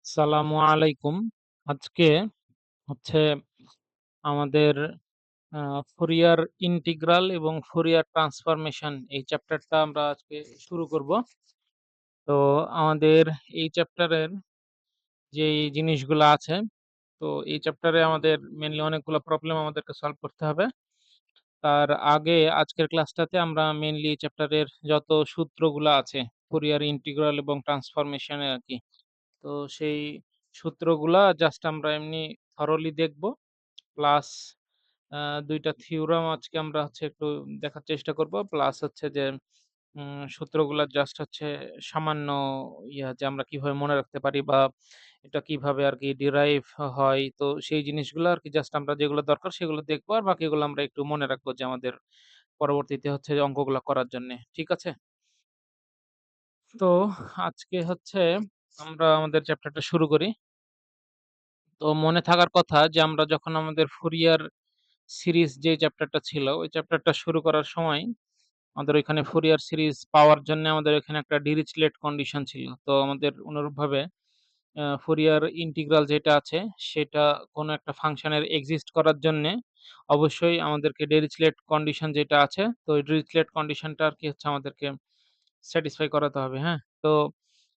আসসালামু আলাইকুম। আজকে হচ্ছে আমাদের ফুরিয়ার ইন্টিগ্রাল এবং ফুরিয়ার ট্রান্সফরমেশন এই চ্যাপ্টারটা আমরা আজকে শুরু করব। তো আমাদের এই চ্যাপ্টারের যেই জিনিসগুলা আছে, তো এই চ্যাপ্টারে আমাদের মেইনলি অনেকগুলা প্রবলেম আমাদেরকে সলভ করতে হবে। তার আগে আজকের ক্লাসটাতে আমরা মেইনলি এই চ্যাপ্টারের যত সূত্রগুলা আছে, ফুরিয়ার ইন্টিগ্রাল এবং ট্রান্সফরমেশনের আরকি। তো সেই সূত্রগুলা জাস্ট আমরা এমনি থরোলি দেখব। প্লাস আ ২ টা থিওরাম আজকে আমরা হচ্ছে একটু দেখার চেষ্টা করব। প্লাস হচ্ছে যে সূত্রগুলা জাস্ট হচ্ছে সামান্য যে আমরা কিভাবে মনে রাখতে পারি বা এটা কিভাবে আরকি ডিরাইভ হয়। তো সেই জিনিসগুলো আরকি জাস্ট আমরা যেগুলো দরকার সেগুলো দেখব। আর বাকিগুলো আমরা একটু মনে রাখবো যে আমাদের পরবর্তীতে হচ্ছে যে অঙ্কগুলা করার জন্যে। ঠিক আছে? তো আজকে হচ্ছে আমরা আমাদের চ্যাপ্টারটা শুরু করি। তো মনে থাকার কথা যে আমরা যখন আমাদের ফুরিয়ার সিরিজ যে চ্যাপ্টারটা ছিল, ওই চ্যাপ্টারটা শুরু করার সময় আমাদের ওইখানে ফুরিয়ার সিরিজ পাওয়ার জন্য আমাদের ওইখানে একটা ডিরিচলেট কন্ডিশন ছিল। তো আমাদের অনুরূপভাবে ফুরিয়ার ইন্টিগ্রাল যেটা আছে সেটা কোনো একটা ফাংশনের এক্সিস্ট করার জন্যে অবশ্যই আমাদেরকে ডিরিচলেট কন্ডিশন যেটা আছে, তো ওই ডিরিচলেট কন্ডিশনটা আরকি হচ্ছে আমাদেরকে স্যাটিসফাই করাতে হবে, হ্যাঁ? তো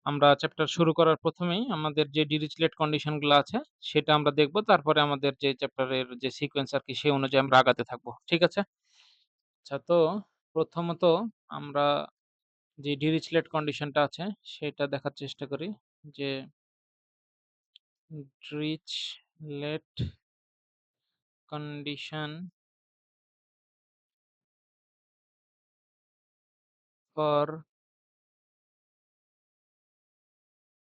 আমরা চ্যাপ্টার শুরু করার ১ম এই আমাদের যে ডিরিচলেট কন্ডিশন গুলা আছে সেটা আমরা দেখব। তারপরে আমাদের যে চ্যাপ্টারের যে সিকোয়েন্স আরকি সেই অনুযায়ী আমরা আগাতে থাকবো। ঠিক আছে? আচ্ছা, তো প্রথমত আমরা যে ডিরিচলেট কন্ডিশনটা আছে সেটা দেখার চেষ্টা করি যে Dirichlet condition for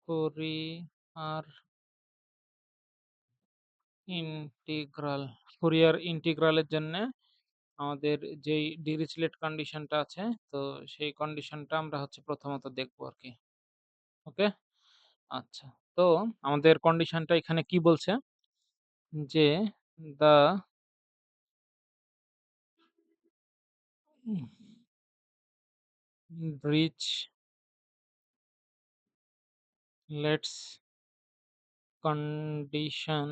Fourier integral. Fourier ইন্টিগ্রালের জন্যে আমাদের যেই ডিরিচলেট কন্ডিশনটা আছে, তো সেই কন্ডিশনটা আমরা হচ্ছে প্রথমত দেখবো আরকি। ওকে? আচ্ছা। তো আমাদের কন্ডিশনটা এখানে কি বলছে? যে the Dirichlet's condition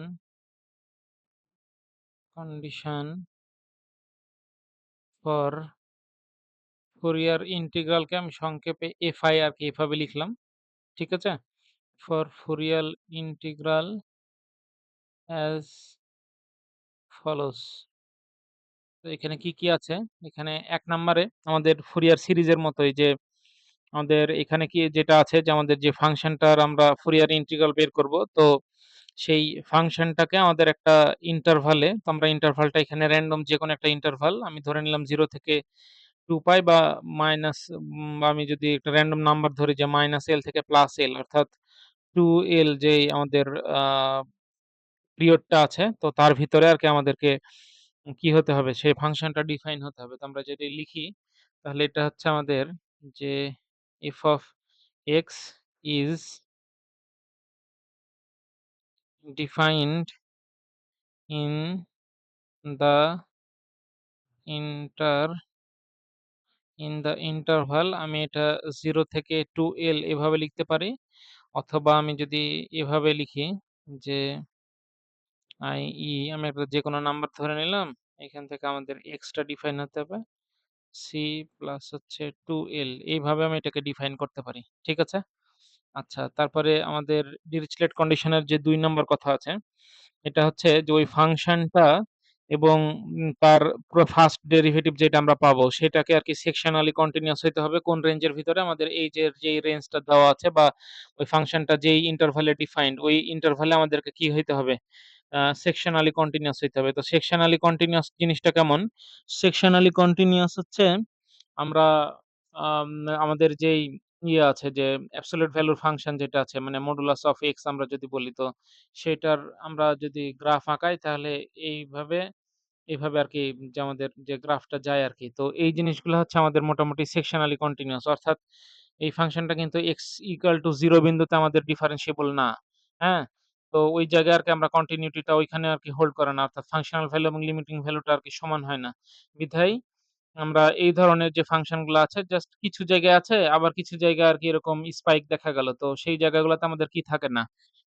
for Fourier ইন্টিগ্রালকে আমি সংক্ষেপে FI আরকি এভাবে লিখলাম। ঠিক আছে? For Fourier integral as follows. তো এখানে কি আছে? এখানে ১ নাম্বারে আমাদের ফুরিয়ার সিরিজের মতোই যে আমাদের এখানে কি যেটা আছে যে আমাদের যে ফাংশনটার আমরা ফুরিয়ার ইন্টিগ্রাল বের করব। তো সেই ফাংশনটাকে আমাদের একটা ইন্টারভালে, তো আমরা ইন্টারভালটা এখানে র‍্যান্ডম যেকোনো একটা ইন্টারভাল আমি ধরে নিলাম 0 থেকে 2π বা মাইনাস আমি যদি একটা র‍্যান্ডম নাম্বার ধরি যে -l থেকে +l অর্থাৎ 2l যেই আমাদের আ পিরিয়ডটা আছে, তো তার ভিতরে আরকি আমাদেরকে কি হতে হবে? সেই ফাংশনটা ডিফাইন হতে হবে। তো আমরা যদি লিখি তাহলে এটা হচ্ছে আমাদের যে f of x is defined in the inter interval আমি এটা 0 থেকে 2l এভাবে লিখতে পারি। অথবা আমি যদি এভাবে লিখি যে আমি একটা যেকোনো নাম্বার ধরে নিলাম। এখান থেকে আমাদের x টা ডিফাইন হতে হবে। c প্লাস হচ্ছে 2l এইভাবে আমি এটাকে ডিফাইন করতে পারি। ঠিক আছে? আচ্ছা, তারপরে আমাদের ডিরিচলেট কন্ডিশনের যে ২ নম্বর কথা আছে, এটা হচ্ছে যে ওই ফাংশনটা এবং তার পুরো ফার্স্ট ডেরিভেটিভ যেটা আমরা পাবো সেটাকে আরকি সেকশনালি কন্টিনিউয়াস হইতে হবে কোন রেঞ্জের ভিতরে? আমাদের এই যে যেই রেঞ্জটা দেওয়া আছে বা ওই ফাংশনটা যেই ইন্টারভালে ডিফাইন্ড ওই ইন্টারভালে আমাদেরকে কি হইতে হবে? সেকশনালি কন্টিনিউয়াস হইতে হবে। তো সেকশনালি কন্টিনিউয়াস জিনিসটা কেমন? সেকশনালি কন্টিনিউয়াস হচ্ছে আমরা আম আমাদের যেই আছে যে অ্যাবসোলিউট ভ্যালুর ফাংশন যেটা আছে মানে মডুলাস অফ এক্স আমরা যদি বলি, তো সেটার আমরা যদি গ্রাফ আঁকাই তাহলে এইভাবে, এইভাবে আরকি যে আমাদের যে গ্রাফটা যায় আরকি। তো এই জিনিসগুলো হচ্ছে আমাদের মোটামুটি সেকশনালি কন্টিনিউয়াস অর্থাৎ এই ফাংশনটা কিন্তু x ইকুয়াল টু 0 বিন্দুতে আমাদের ডিফারেনশিয়েবল না। হ্যাঁ? তো ওই জায়গায় আরকি আমরা কন্টিনিউটিটা ওইখানে আরকি হোল্ড করে না। অর্থাৎ ফাংশনাল ভ্যালু এবং লিমিটিং ভ্যালুটা আরকি সমান হয় না। বিধায় আমরা এই ধরনের যে ফাংশন গুলা আছে জাস্ট কিছু জায়গায় আছে, আবার কিছু জায়গায় আরকি এরকম স্পাইক দেখা গেল। তো সেই জায়গাগুলোতে আমাদের কি থাকে না?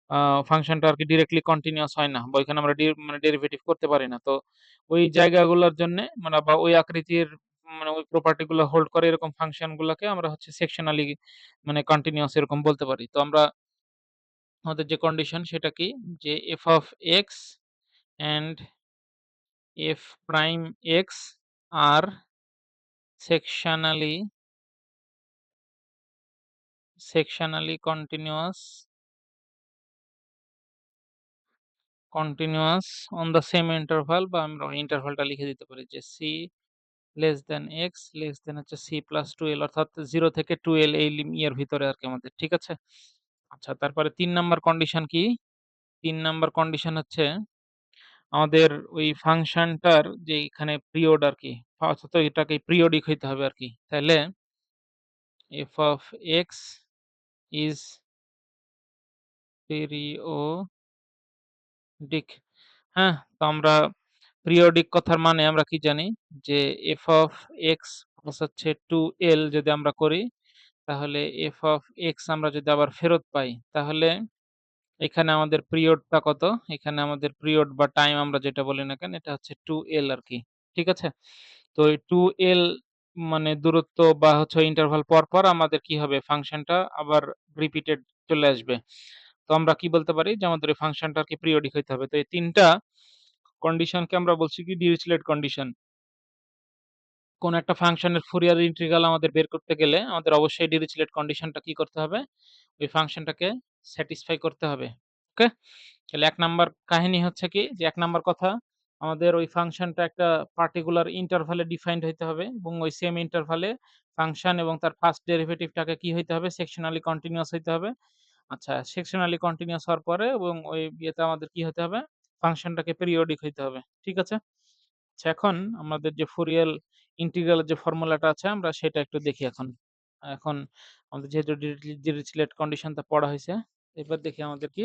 আ ফাংশনটা আরকি ডিরেক্টলি কন্টিনিউয়াস হয় না বা ওইখানে আমরা মানে ডেরিভেটিভ করতে পারি না। তো ওই জায়গাগুলোর জন্যে মানে বা ওই আকৃতির মানে ওই প্রপার্টি গুলো হোল্ড করে এরকম ফাংশন গুলাকে আমরা হচ্ছে সেকশনালি মানে কন্টিনিউয়াস এরকম বলতে পারি। তো আমরা আমাদের যে কন্ডিশন সেটা কি? যে f of x and f prime x are sectionally continuous on the same interval বা আমরা ইন্টারভালটা লিখে দিতে পারি যে c less than x less than হচ্ছে c plus 2l অর্থাৎ 0 থেকে 2l এই ইয়ের ভিতরে আরকি আমাদের। ঠিক আছে? আচ্ছা তারপরে ৩ নাম্বার কন্ডিশন কি? ৩ নাম্বার কন্ডিশন হচ্ছে আমাদের ওই ফাংশনটার যে এখানে পিরিয়ড আরকি অথচ এটাকে পিরিয়ডিক হইতে হবে আরকি। তাইলে f of x is periodic হ্যাঁ? তো আমরা পিরিয়ডিক কথার মানে আমরা কি জানি? যে f of x প্লাস হচ্ছে 2l যদি আমরা করি, তাহলে f of x আমরা যদি আবার ফেরত পাই, তাহলে এখানে আমাদের পিরিয়ডটা কত? এখানে আমাদের পিরিয়ড বা টাইম আমরা যেটা বলি না কেন, এটা হচ্ছে 2l আরকি। ঠিক আছে? তো এই 2l মানে দূরত্ব বা হচ্ছে ইন্টারভাল পর আমাদের কি হবে? ফাংশনটা আবার রিপিটেড চলে আসবে। তো আমরা কি বলতে পারি? যে আমাদের এই ফাংশনটা আরকি পিরিয়ডিক হইতে হবে। তো এই ৩ টা কন্ডিশনকে আমরা বলছি কি ডিরিচলেট কন্ডিশন। কোন একটা ফাংশনের ফুরিয়ার ইন্টিগ্রাল আমাদের বের করতে গেলে আমাদের অবশ্যই ডিরিচলেট কন্ডিশনটা কি করতে হবে? ওই ফাংশনটাকে স্যাটিসফাই করতে হবে। ওকে? তাহলে ১ নাম্বার কাহিনী হচ্ছে কি যে ১ নাম্বার কথা আমাদের ওই ফাংশনটা একটা পার্টিকুলার ইন্টারভালে ডিফাইন্ড হইতে হবে এবং ওই সেম ইন্টারভালে ফাংশন এবং তার ফার্স্ট ডেরিভেটিভটাকে কি হইতে হবে? সেকশনালি কন্টিনিউয়াস হইতে হবে। আচ্ছা সেকশনালি কন্টিনিউয়াস হওয়ার পরে এবং ওই ইয়েতে আমাদের কি হতে হবে? ফাংশনটাকে পিরিয়ডিক হইতে হবে। ঠিক আছে? আচ্ছা এখন আমাদের যে ফুরিয়ার ইন্টিগ্রাল এর যে ফর্মুলাটা আছে আমরা সেটা একটু দেখি এখন। এখন আমাদের যেহেতু ডিরিচলেট কন্ডিশনটা পড়া হইছে, এবার দেখি আমাদের কি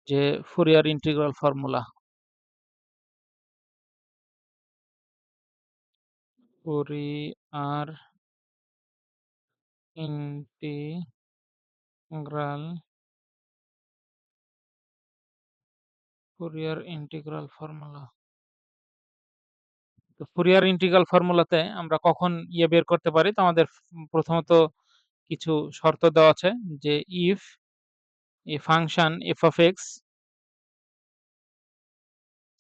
যে Fourier integral formula. Fourier integral Fourier integral formula. তো ফুরিয়ার ইন্টিগ্রাল ফর্মুলাতে আমরা কখন বের করতে পারি? তো আমাদের প্রথমত কিছু শর্ত দেওয়া আছে যে if a function f of x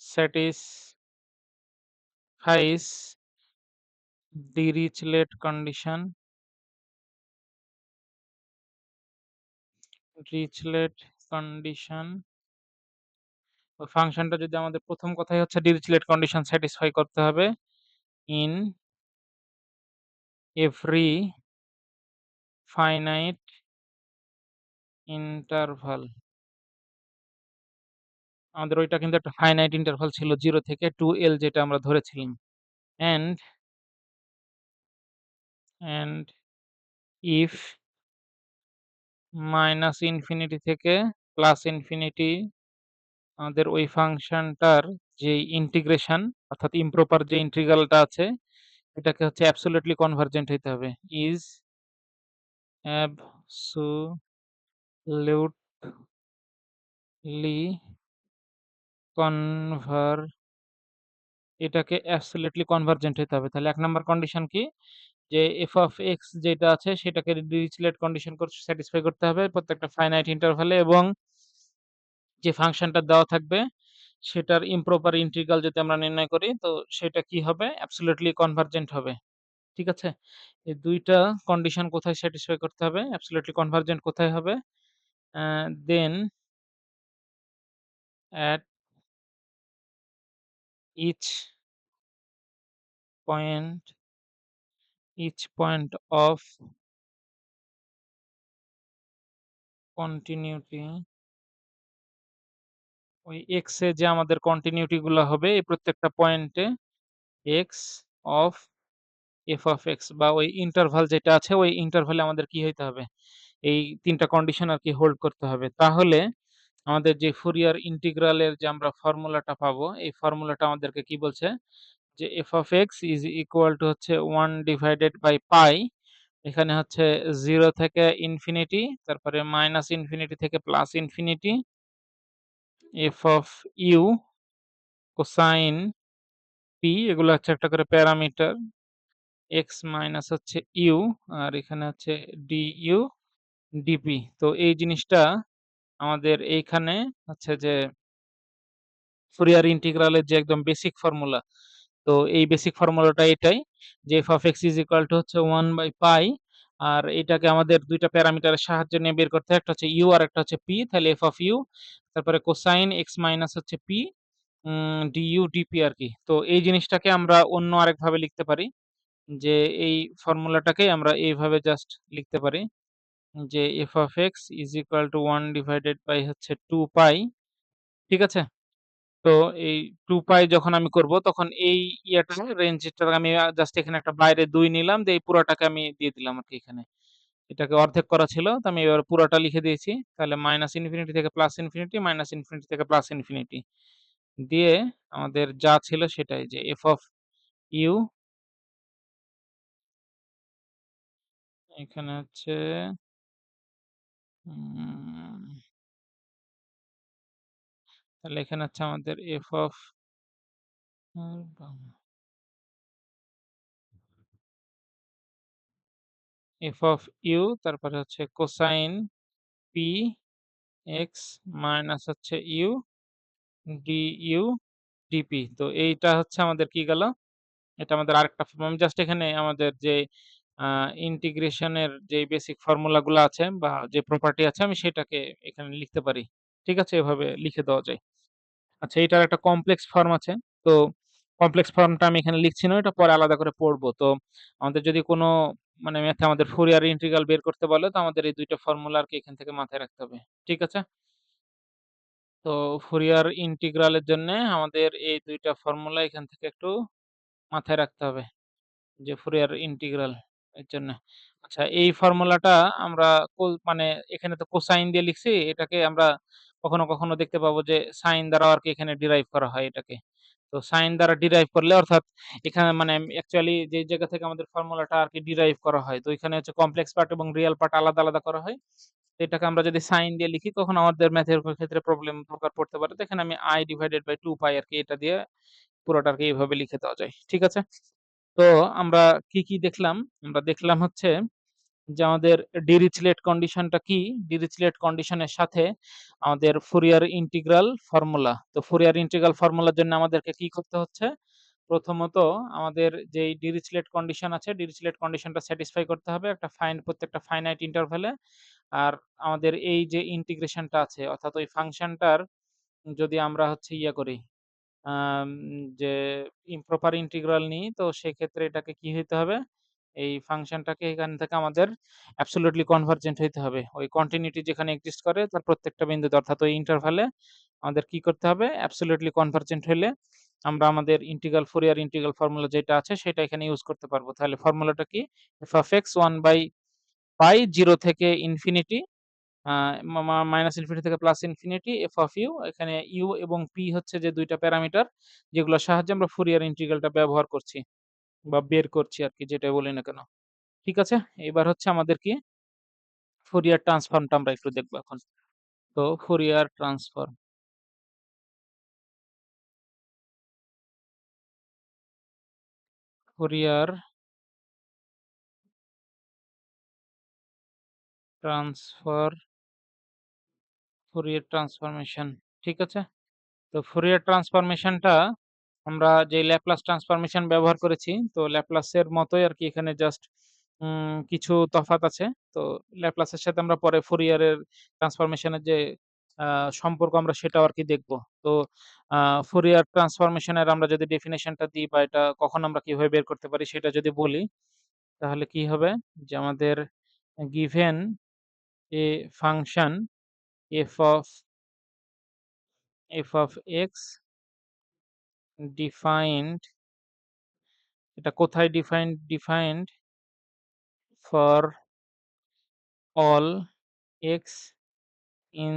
satisfies Dirichlet condition Dirichlet condition ওই ফাংশনটা যদি আমাদের প্রথম কথাই হচ্ছে ডিরিচলেট কন্ডিশন স্যাটিসফাই করতে হবে in every finite interval আমাদের ওইটা কিন্তু একটা ফাইনাইট ইন্টারভাল ছিল 0 থেকে 2l যেটা আমরা ধরেছিলাম। and and if minus infinity থেকে প্লাস ইনফিনিটি আমাদের ওই ফাংশনটার যে ইন্টিগ্রেশন অর্থাৎ ইমপ্রপার যে ইন্টিগ্রালটা আছে এটাকে হচ্ছে অ্যাবসোলিউটলি কনভার্জেন্ট হইতে হবে। ইজ অ্যাবসোলিউটলি কনভার এটাকে অ্যাবসোলিউটলি কনভার্জেন্ট হইতে হবে। তাহলে ১ নাম্বার কন্ডিশন কি? যে f of x যেটা আছে সেটাকে ডিরিচলেট কন্ডিশন স্যাটিসফাই করতে হবে প্রত্যেকটা ফাইনাইট ইন্টারভালে এবং যে ফাংশনটা দেওয়া থাকবে সেটার ইমপ্রপার ইন্টিগ্রাল যদি আমরা নির্ণয় করি তো সেটা কি হবে? অ্যাবসোলিউটলি কনভার্জেন্ট হবে। ঠিক আছে? এই ২ টা কন্ডিশন কোথায় স্যাটিসফাই করতে হবে? অ্যাবসোলিউটলি কনভার্জেন্ট কোথায় হবে? দেন at each point of continuity ওই x এ যে আমাদের কন্টিনিউটি গুলা হবে এই প্রত্যেকটা পয়েন্টে x of f of x বা ওই ইন্টারভাল যেটা আছে ওই ইন্টারভালে আমাদের কি হইতে হবে? এই ৩ টা কন্ডিশন আরকি হোল্ড করতে হবে। তাহলে আমাদের যে ফুরিয়ার ইন্টিগ্রাল এর যে আমরা ফর্মুলাটা পাবো, এই ফর্মুলাটা আমাদেরকে কি বলছে? যে f of x is equal to হচ্ছে 1 divided by pi এখানে হচ্ছে 0 থেকে ইনফিনিটি তারপরে মাইনাস ইনফিনিটি থেকে plus infinity F of U cosine P এগুলো হচ্ছে একটা করে প্যারামিটার। এক্স মাইনাস হচ্ছে ইউ আর এখানে হচ্ছে ডিইউ ডিপি। তো এই জিনিসটা আমাদের এইখানে হচ্ছে যে ফুরিয়ার ইন্টিগ্রালের যে একদম বেসিক ফর্মুলা। তো এই বেসিক ফর্মুলাটা এটাই যে f of x is equal to হচ্ছে 1/π আর এটাকে আমাদের ২ টা প্যারামিটারের সাহায্যে নিয়ে বের করতে হয়। একটা হচ্ছে u আর একটা হচ্ছে p। তাহলে f of u তারপরে কোসাইন x মাইনাস হচ্ছে p du dp আরকি। তো এই জিনিসটাকে আমরা অন্য আরেকভাবে লিখতে পারি যে এই ফর্মুলাটাকেই আমরা এইভাবে জাস্ট লিখতে পারি যে f of x is equal to 1 divided by হচ্ছে 2π ঠিক আছে? তো এই 2π যখন আমি করব তখন এই ইয়াটা রেঞ্জটা আমি জাস্ট এখানে একটা বাইরে ২ নিলাম দিয়ে এই পুরাটাকে আমি দিয়ে দিলাম আরকি এখানে। এটাকে অর্ধেক করা ছিল। তো আমি এবার পুরাটা লিখে দিয়েছি। তাহলে -ইনফিনিটি থেকে +ইনফিনিটি, -ইনফিনিটি থেকে +ইনফিনিটি দিয়ে আমাদের যা ছিল সেটাই যে f of u এখানে হচ্ছে উম তাহলে এখানে হচ্ছে আমাদের f of f of u তারপরে হচ্ছে কোসাইন p x মাইনাস হচ্ছে u du ডিপি। তো এইটা হচ্ছে আমাদের কি গেল? এটা আমাদের আরেকটা আমি জাস্ট এখানে আমাদের যে আ ইন্টিগ্রেশনের যে বেসিক ফর্মুলা গুলা আছে বা যে প্রপার্টি আছে আমি সেটাকে এখানে লিখতে পারি। ঠিক আছে? এভাবে লিখে দেওয়া যায়। আচ্ছা এটার একটা কমপ্লেক্স ফর্ম আছে। তো কমপ্লেক্স ফর্মটা আমি এখানে লিখছি না, এটা পরে আলাদা করে পড়ব। তো আমাদের যদি কোনো মানে ম্যাথে আমাদের ফুরিয়ার ইন্টিগ্রাল বের করতে বলে তো আমাদের এই ২ টা ফর্মুলা আরকি এখান থেকে মাথায় রাখতে হবে। ঠিক আছে? তো ফুরিয়ার ইন্টিগ্রালের জন্যে আমাদের এই ২ টা ফর্মুলা এখান থেকে একটু মাথায় রাখতে হবে। যে ফুরিয়ার ইন্টিগ্রাল এর জন্য। আচ্ছা এই ফর্মুলাটা আমরা মানে এখানে তো কোসাইন দিয়ে লিখছি। এটাকে আমরা কখনো, কখনো দেখতে পাবো যে সাইন দ্বারাও আরকি এখানে ডিরাইভ করা হয় এটাকে। তো সাইন দ্বারা ডিরাইভ করলে অর্থাৎ এখানে মানে অ্যাকচুয়ালি যে জায়গা থেকে আমাদের ফর্মুলাটা আরকি ডিরাইভ করা হয়। তো এখানে হচ্ছে কমপ্লেক্স পার্ট এবং রিয়াল পার্ট আলাদা, আলাদা করা হয়। তো এটাকে আমরা যদি সাইন দিয়ে লিখি তখন আমাদের ম্যাথের ক্ষেত্রে প্রবলেম দরকার পড়তে পারে। তো এখানে আমি i ডিভাইডেড বাই 2 পাই আরকি এটা দিয়ে পুরোটাকে এভাবে লিখে দেওয়া যায়। ঠিক আছে? তো আমরা কি দেখলাম? আমরা দেখলাম হচ্ছে যে আমাদের ডিরিচলেট কন্ডিশনটা কি? ডিরিচলেট কন্ডিশনের সাথে আমাদের ফুরিয়ার ইন্টিগ্রাল ফর্মুলা। তো ফুরিয়ার ইন্টিগ্রাল ফর্মুলার জন্য আমাদেরকে কি করতে হচ্ছে? প্রথমত আমাদের যেই ডিরিচলেট কন্ডিশন আছে, ডিরিচলেট কন্ডিশনটা স্যাটিসফাই করতে হবে একটা প্রত্যেকটা ফাইনাইট ইন্টারভ্যালে। আর আমাদের এই যে ইন্টিগ্রেশনটা আছে অর্থাৎ ওই ফাংশনটার যদি আমরা হচ্ছে করি আম যে ইমপ্রপার ইন্টিগ্রাল নিই তো সেক্ষেত্রে এটাকে কি হইতে হবে? এই ফাংশনটাকে এখান থেকে আমাদের অ্যাবসোলিউটলি কনভার্জেন্ট হইতে হবে। ওই কন্টিনিউটি যেখানে এক্সিস্ট করে তার প্রত্যেকটা বিন্দুতে অর্থাৎ ওই ইন্টারভালে আমাদের কি করতে হবে? অ্যাবসোলিউটলি কনভার্জেন্ট হইলে আমরা আমাদের ইন্টিগ্রাল ফুরিয়ার ইন্টিগ্রাল ফর্মুলা যেটা আছে সেটা এখানে ইউজ করতে পারবো। তাহলে ফর্মুলাটা কি? f(x) 1/π 0 থেকে ইনফিনিটি আ মা মা মাইনাস ইনফিনিটি থেকে plus infinity F of U এখানে ইউ এবং পি হচ্ছে যে ২ টা প্যারামিটার যেগুলোর সাহায্যে আমরা ফুরিয়ার ইন্টিগ্রালটা ব্যবহার করছি বা বের করছি আরকি যেটাই বলি না কেন। ঠিক আছে? এবার হচ্ছে আমাদের কি ফুরিয়ার ট্রান্সফর্মটা আমরা একটু দেখব এখন। তো Fourier transform, Fourier transfer, Fourier transformation. ঠিক আছে? তো ফুরিয়ার ট্রান্সফরমেশনটা আমরা যে ল্যাপ্লাস ট্রান্সফরমেশন ব্যবহার করেছি, তো ল্যাপ্লাসের মতোই আরকি এখানে জাস্ট কিছু তফাৎ আছে। তো ল্যাপ্লাসের সাথে আমরা পরে ফুরিয়ারের ট্রান্সফরমেশনের যে আ সম্পর্ক আমরা সেটাও আরকি দেখব। তো আ ফুরিয়ার ট্রান্সফরমেশনের আমরা যদি ডেফিনিশনটা দিই বা এটা কখন আমরা কিভাবে বের করতে পারি সেটা যদি বলি, তাহলে কি হবে? যে আমাদের given a function f of x defined এটা কোথায় defined for all x in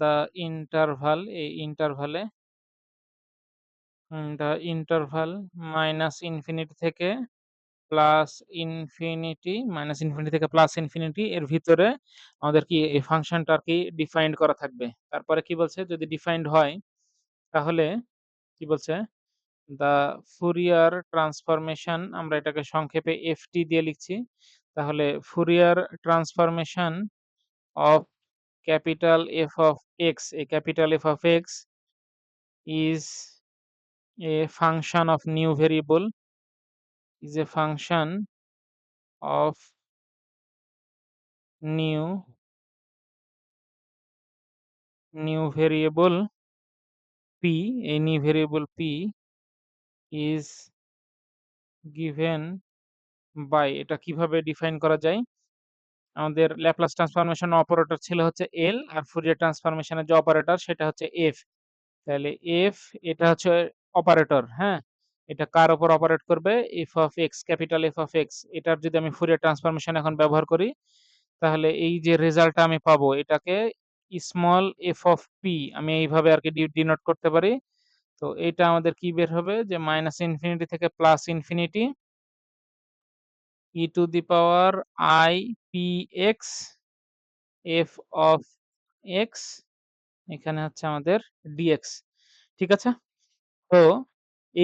the interval এই ইন্টারভালে দ্যা ইন্টারভাল মাইনাস ইনফিনিটি থেকে প্লাস ইনফিনিটি, মাইনাস ইনফিনিটি থেকে প্লাস ইনফিনিটি এর ভিতরে আমাদের কি এই ফাংশনটা আরকি ডিফাইন্ড করা থাকবে। তারপরে কি বলছে? যদি ডিফাইন্ড হয় তাহলে কি বলছে? দ্যা ফুরিয়ার ট্রান্সফরমেশন, আমরা এটাকে সংক্ষেপে এফটি দিয়ে লিখছি। তাহলে Fourier transformation of capital F of X, এই capital F of X is a function of new variable, is a function of new variable p, এই new variable p is given by, এটা কিভাবে define করা যায়? আমাদের Laplace transformation operator ছিল হচ্ছে L, আর Fourier ট্রান্সফরমেশনের যে অপারেটর সেটা হচ্ছে F। তাহলে F এটা হচ্ছে অপারেটর, হ্যাঁ? এটা কার উপর অপারেট করবে? f of x, capital F of x। এটার যদি আমি ফুরিয়ার ট্রান্সফরমেশন এখন ব্যবহার করি, তাহলে এই যে রেজাল্টটা আমি পাবো এটাকে স্মল f of p আমি এইভাবে আরকি ডিনোট করতে পারি। তো এইটা আমাদের কি বের হবে? যে মাইনাস ইনফিনিটি থেকে plus infinity e to the power i p x f of x, এখানে হচ্ছে আমাদের dx। ঠিক আছে? তো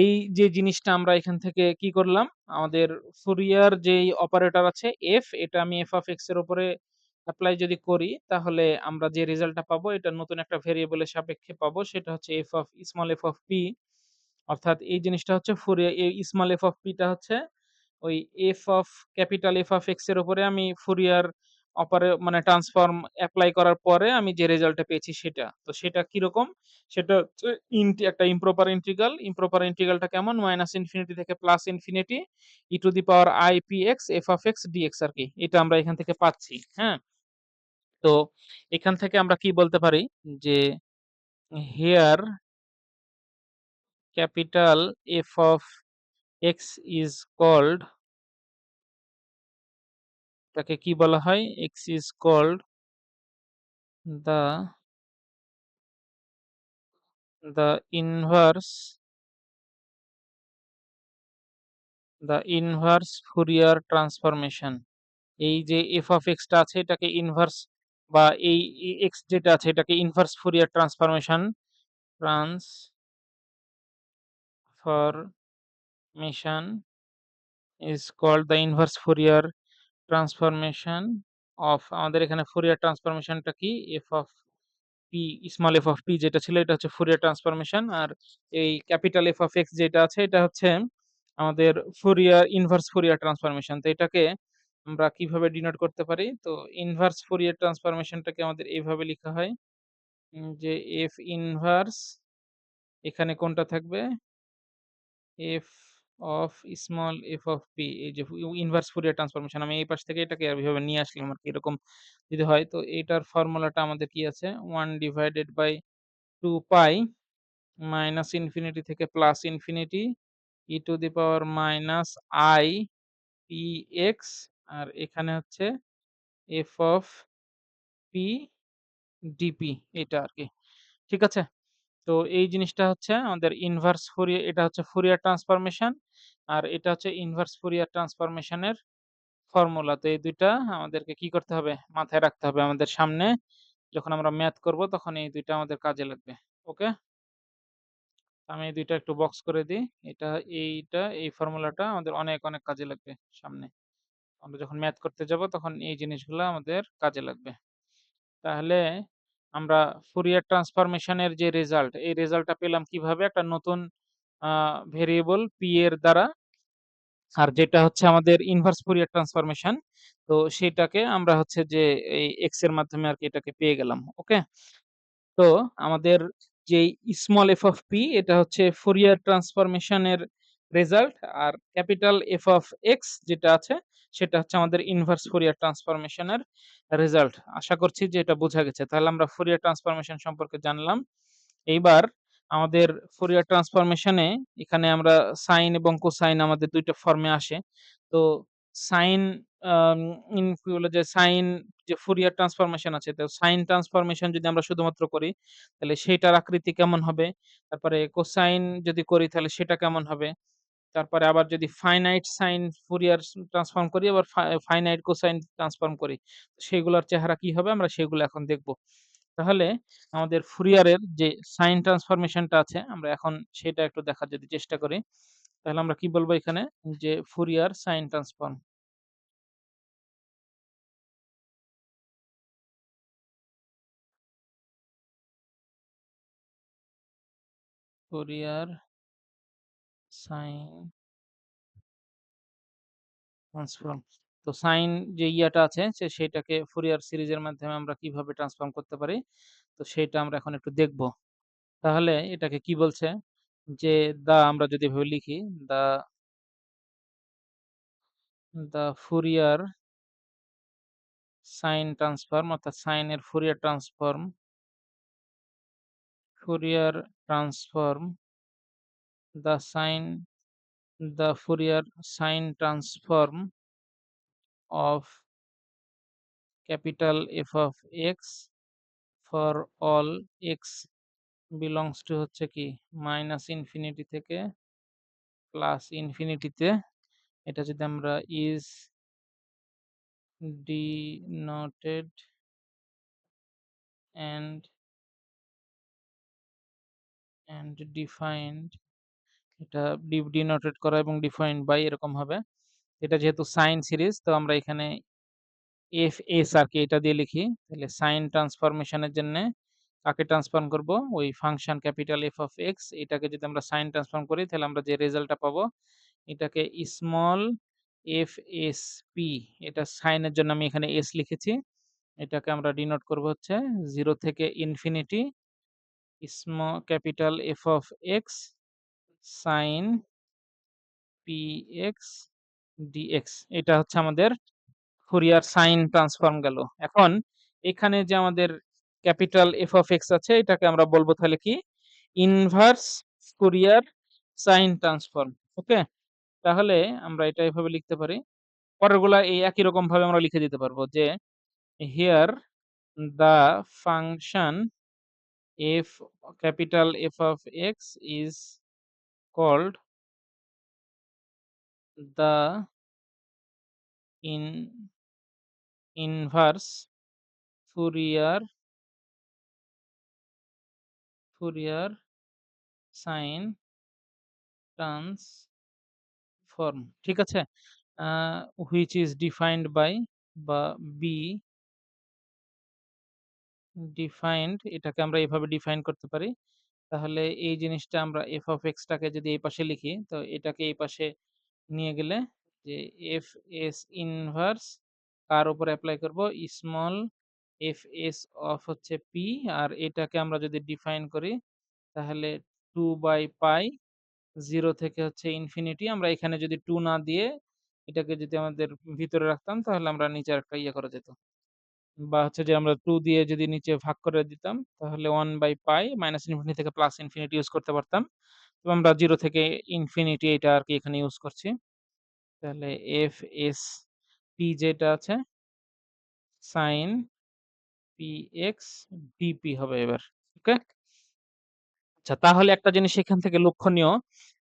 এই যে জিনিসটা আমরা এখান থেকে কি করলাম? আমাদের ফুরিয়ার যেই অপারেটর আছে f, এটা আমি f of x এর উপরে এপ্লাই যদি করি, তাহলে আমরা যে রেজাল্টটা পাবো এটা নতুন একটা ভেরিয়েবলের সাপেক্ষে পাবো। সেটা হচ্ছে f of p। অর্থাৎ এই জিনিসটা হচ্ছে ফুরিয়ার, এই স্মল f of p টা হচ্ছে ওই f of capital F of x এর উপরে আমি ফুরিয়ার মানে ট্রান্সফর্ম এপ্লাই করার পরে আমি যে রেজাল্টটা পেয়েছি সেটা। তো সেটা কিরকম? সেটা হচ্ছে একটা ইম্প্রপার ইন্টিগ্রাল। ইম্প্রপার ইন্টিগ্রালটা কেমন? মাইনাস ইনফিনিটি থেকে plus infinity e to the power i p x f of x dx আরকি। এটা আমরা এখান থেকে পাচ্ছি। হ্যাঁ? তো এখান থেকে আমরা কি বলতে পারি? যে here capital F of x is called, এটাকে কি বলা হয়? x is called the inverse, Fourier transformation। এই যে f of x টা আছে এটাকে ইনভার্স, বা এই x যেটা আছে এটাকে inverse Fourier transformation is called the inverse Fourier transformation of, আমাদের এখানে ফুরিয়ার ট্রান্সফরমেশনটা কি? f of p, small f of p যেটা ছিল এটা হচ্ছে ফুরিয়ার ট্রান্সফরমেশন, আর এই ক্যাপিটাল F of x যেটা আছে এটা হচ্ছে আমাদের ইনভার্স ফুরিয়ার ট্রান্সফরমেশন। তো এটাকে আমরা কিভাবে ডিনোট করতে পারি? তো ইনভার্স ফুরিয়ার ট্রান্সফরমেশনটাকে আমাদের এইভাবে লিখা হয়, যে f ইনভার্স, এখানে কোনটা থাকবে? f of small f of p, এই যে ইনভার্স ফুরিয়ার ট্রান্সফরমেশন আমি এই পাশ থেকে এটাকে এভাবে নিয়ে আসলাম আরকি, এরকম যদি হয়। তো এইটার ফর্মুলাটা আমাদের কি আছে? 1 divided by 2 pi minus infinity থেকে plus infinity e to the power minus i p x, আর এখানে হচ্ছে f of p dp, এটা আরকি। ঠিক আছে? তো এই জিনিসটা হচ্ছে আমাদের ইনভার্স ফুরিয়ার, এটা হচ্ছে ফুরিয়ার ট্রান্সফরমেশন, আর এটা হচ্ছে ইনভার্স ফুরিয়ার ট্রান্সফরমেশনের ফর্মুলা। তো এই ২ টা আমাদেরকে কি করতে হবে? মাথায় রাখতে হবে। আমাদের সামনে যখন আমরা ম্যাথ করব তখন এই ২ টা আমাদের কাজে লাগবে। ওকে? আমি এই ২ টা একটু বক্স করে দিই। এটা, এই ফর্মুলাটা আমাদের অনেক, অনেক কাজে লাগবে সামনে। আমরা যখন ম্যাথ করতে যাব তখন এই জিনিসগুলা আমাদের কাজে লাগবে। তাহলে আমরা ফুরিয়ার ট্রান্সফরমেশনের যে রেজাল্ট, এই রেজাল্টটা পেলাম কিভাবে? একটা নতুন আ ভেরিয়েবল p এর দ্বারা, আর যেটা হচ্ছে আমাদের ইনভার্স ফুরিয়ার ট্রান্সফরমেশন। তো সেটাকে আমরা হচ্ছে যে এই x এর মাধ্যমে আরকি এটাকে পেয়ে গেলাম। ওকে? তো আমাদের যেই স্মল f of p এটা হচ্ছে ফুরিয়ার ট্রান্সফরমেশনের রেজাল্ট, আর ক্যাপিটাল F of x যেটা আছে সেটা হচ্ছে আমাদের ইনভার্স ফুরিয়ার ট্রান্সফরমেশনের রেজাল্ট। আশা করছি যে এটা বোঝা গেছে। তাহলে আমরা ফুরিয়ার ট্রান্সফরমেশন সম্পর্কে জানলাম। এইবার আমাদের ফুরিয়ার ট্রান্সফরমেশনে এখানে আমরা সাইন এবং কোসাইন আমাদের ২ টা ফর্মে আসে। তো সাইন, আম কি বলে যে সাইন, যে ফুরিয়ার ট্রান্সফরমেশন আছে, তো সাইন ট্রান্সফরমেশন যদি আমরা শুধুমাত্র করি তাহলে সেইটার আকৃতি কেমন হবে? তারপরে কোসাইন যদি করি তাহলে সেটা কেমন হবে? তারপরে আবার যদি ফাইনাইট সাইন ফুরিয়ার ট্রান্সফর্ম করি, আবার ফাইনাইট কোসাইন ট্রান্সফর্ম করি। সেগুলার চেহারা কি হবে আমরা সেগুলো এখন দেখব। তাহলে আমাদের ফুরিয়ারের যে সাইন ট্রান্সফরমেশনটা আছে আমরা এখন সেটা একটু দেখার যদি চেষ্টা করি। তাহলে আমরা কি বলবো এখানে যে Fourier sine transform. Fourier sine transform. তো সাইন যে ইয়াটা আছে সেটাকে ফুরিয়ার সিরিজের মাধ্যমে আমরা কিভাবে ট্রান্সফর্ম করতে পারি, তো সেটা আমরা এখন একটু দেখব। তাহলে এটাকে কি বলছে যে আমরা যদি এভাবে লিখি দা দা ফুরিয়ার সাইন ট্রান্সফর্ম অর্থাৎ সাইনের Fourier transform the sign the Fourier sine transform of capital F of x for all x belongs to হচ্ছে কি মাইনাস ইনফিনিটি থেকে প্লাস ইনফিনিটিতে, এটা যদি আমরা is denoted and defined, এটা ডিনোটেড করা এবং ডিফাইন্ড বাই এরকম হবে। এটা যেহেতু সাইন সিরিজ তো আমরা এখানে এফএস আরকি এটা দিয়ে লিখি। তাহলে সাইন ট্রান্সফরমেশনের জন্যে কাকে ট্রান্সফর্ম করব? ওই function capital F of x এটাকে যদি আমরা সাইন ট্রান্সফর্ম করি তাহলে আমরা যে রেজাল্টটা পাবো এটাকে স্মল এফএসপি, এটা সাইনের জন্য আমি এখানে এস লিখেছি। এটাকে আমরা ডিনোট করব হচ্ছে 0 থেকে infinity capital F of x sine PX DX. এটা হচ্ছে আমাদের ফুরিয়ার সাইন ট্রান্সফর্ম গেল। এখন এখানে যে আমাদের ক্যাপিটাল এফ অফ এক্স আছে এটাকে আমরা বলবো তাহলে কি ইনভার্স ফুরিয়ার সাইন ট্রান্সফর্ম। ওকে, তাহলে আমরা এটা এভাবে লিখতে পারি। পরেরগুলা এই একই রকম ভাবে আমরা লিখে দিতে পারবো যে here the function F capital F of X is called the in inverse Fourier Fourier sine transform. ঠিক আছে? আ which is defined by বা be defined, এটাকে আমরা এভাবে ডিফাইন করতে পারি। তাহলে এই জিনিসটা আমরা f of x টাকে যদি এই পাশে লিখি তো এটাকে এই পাশে নিয়ে গেলে যে fs ইনভার্স কার উপর এপ্লাই করব? স্মল fs অফ হচ্ছে p, আর এটাকে আমরা যদি ডিফাইন করি তাহলে 2/π 0 থেকে হচ্ছে ইনফিনিটি। আমরা এখানে যদি 2 না দিয়ে এটাকে যদি আমাদের ভিতরে রাখতাম তাহলে আমরা নিচে একটা ইয়ে করা যেত। বা হচ্ছে যে আমরা 2 দিয়ে যদি নিচে ভাগ করে দিতাম তাহলে 1/π মাইনাস ইনফিনিটি থেকে প্লাস ইনফিনিটি ইউজ করতে পারতাম। তো আমরা 0 থেকে ইনফিনিটি এটা আরকি এখানে ইউজ করছি। তাহলে FSP যেটা আছে sin px dp হবে এবার। ওকে? আচ্ছা, তাহলে একটা জিনিস এখান থেকে লক্ষণীয়,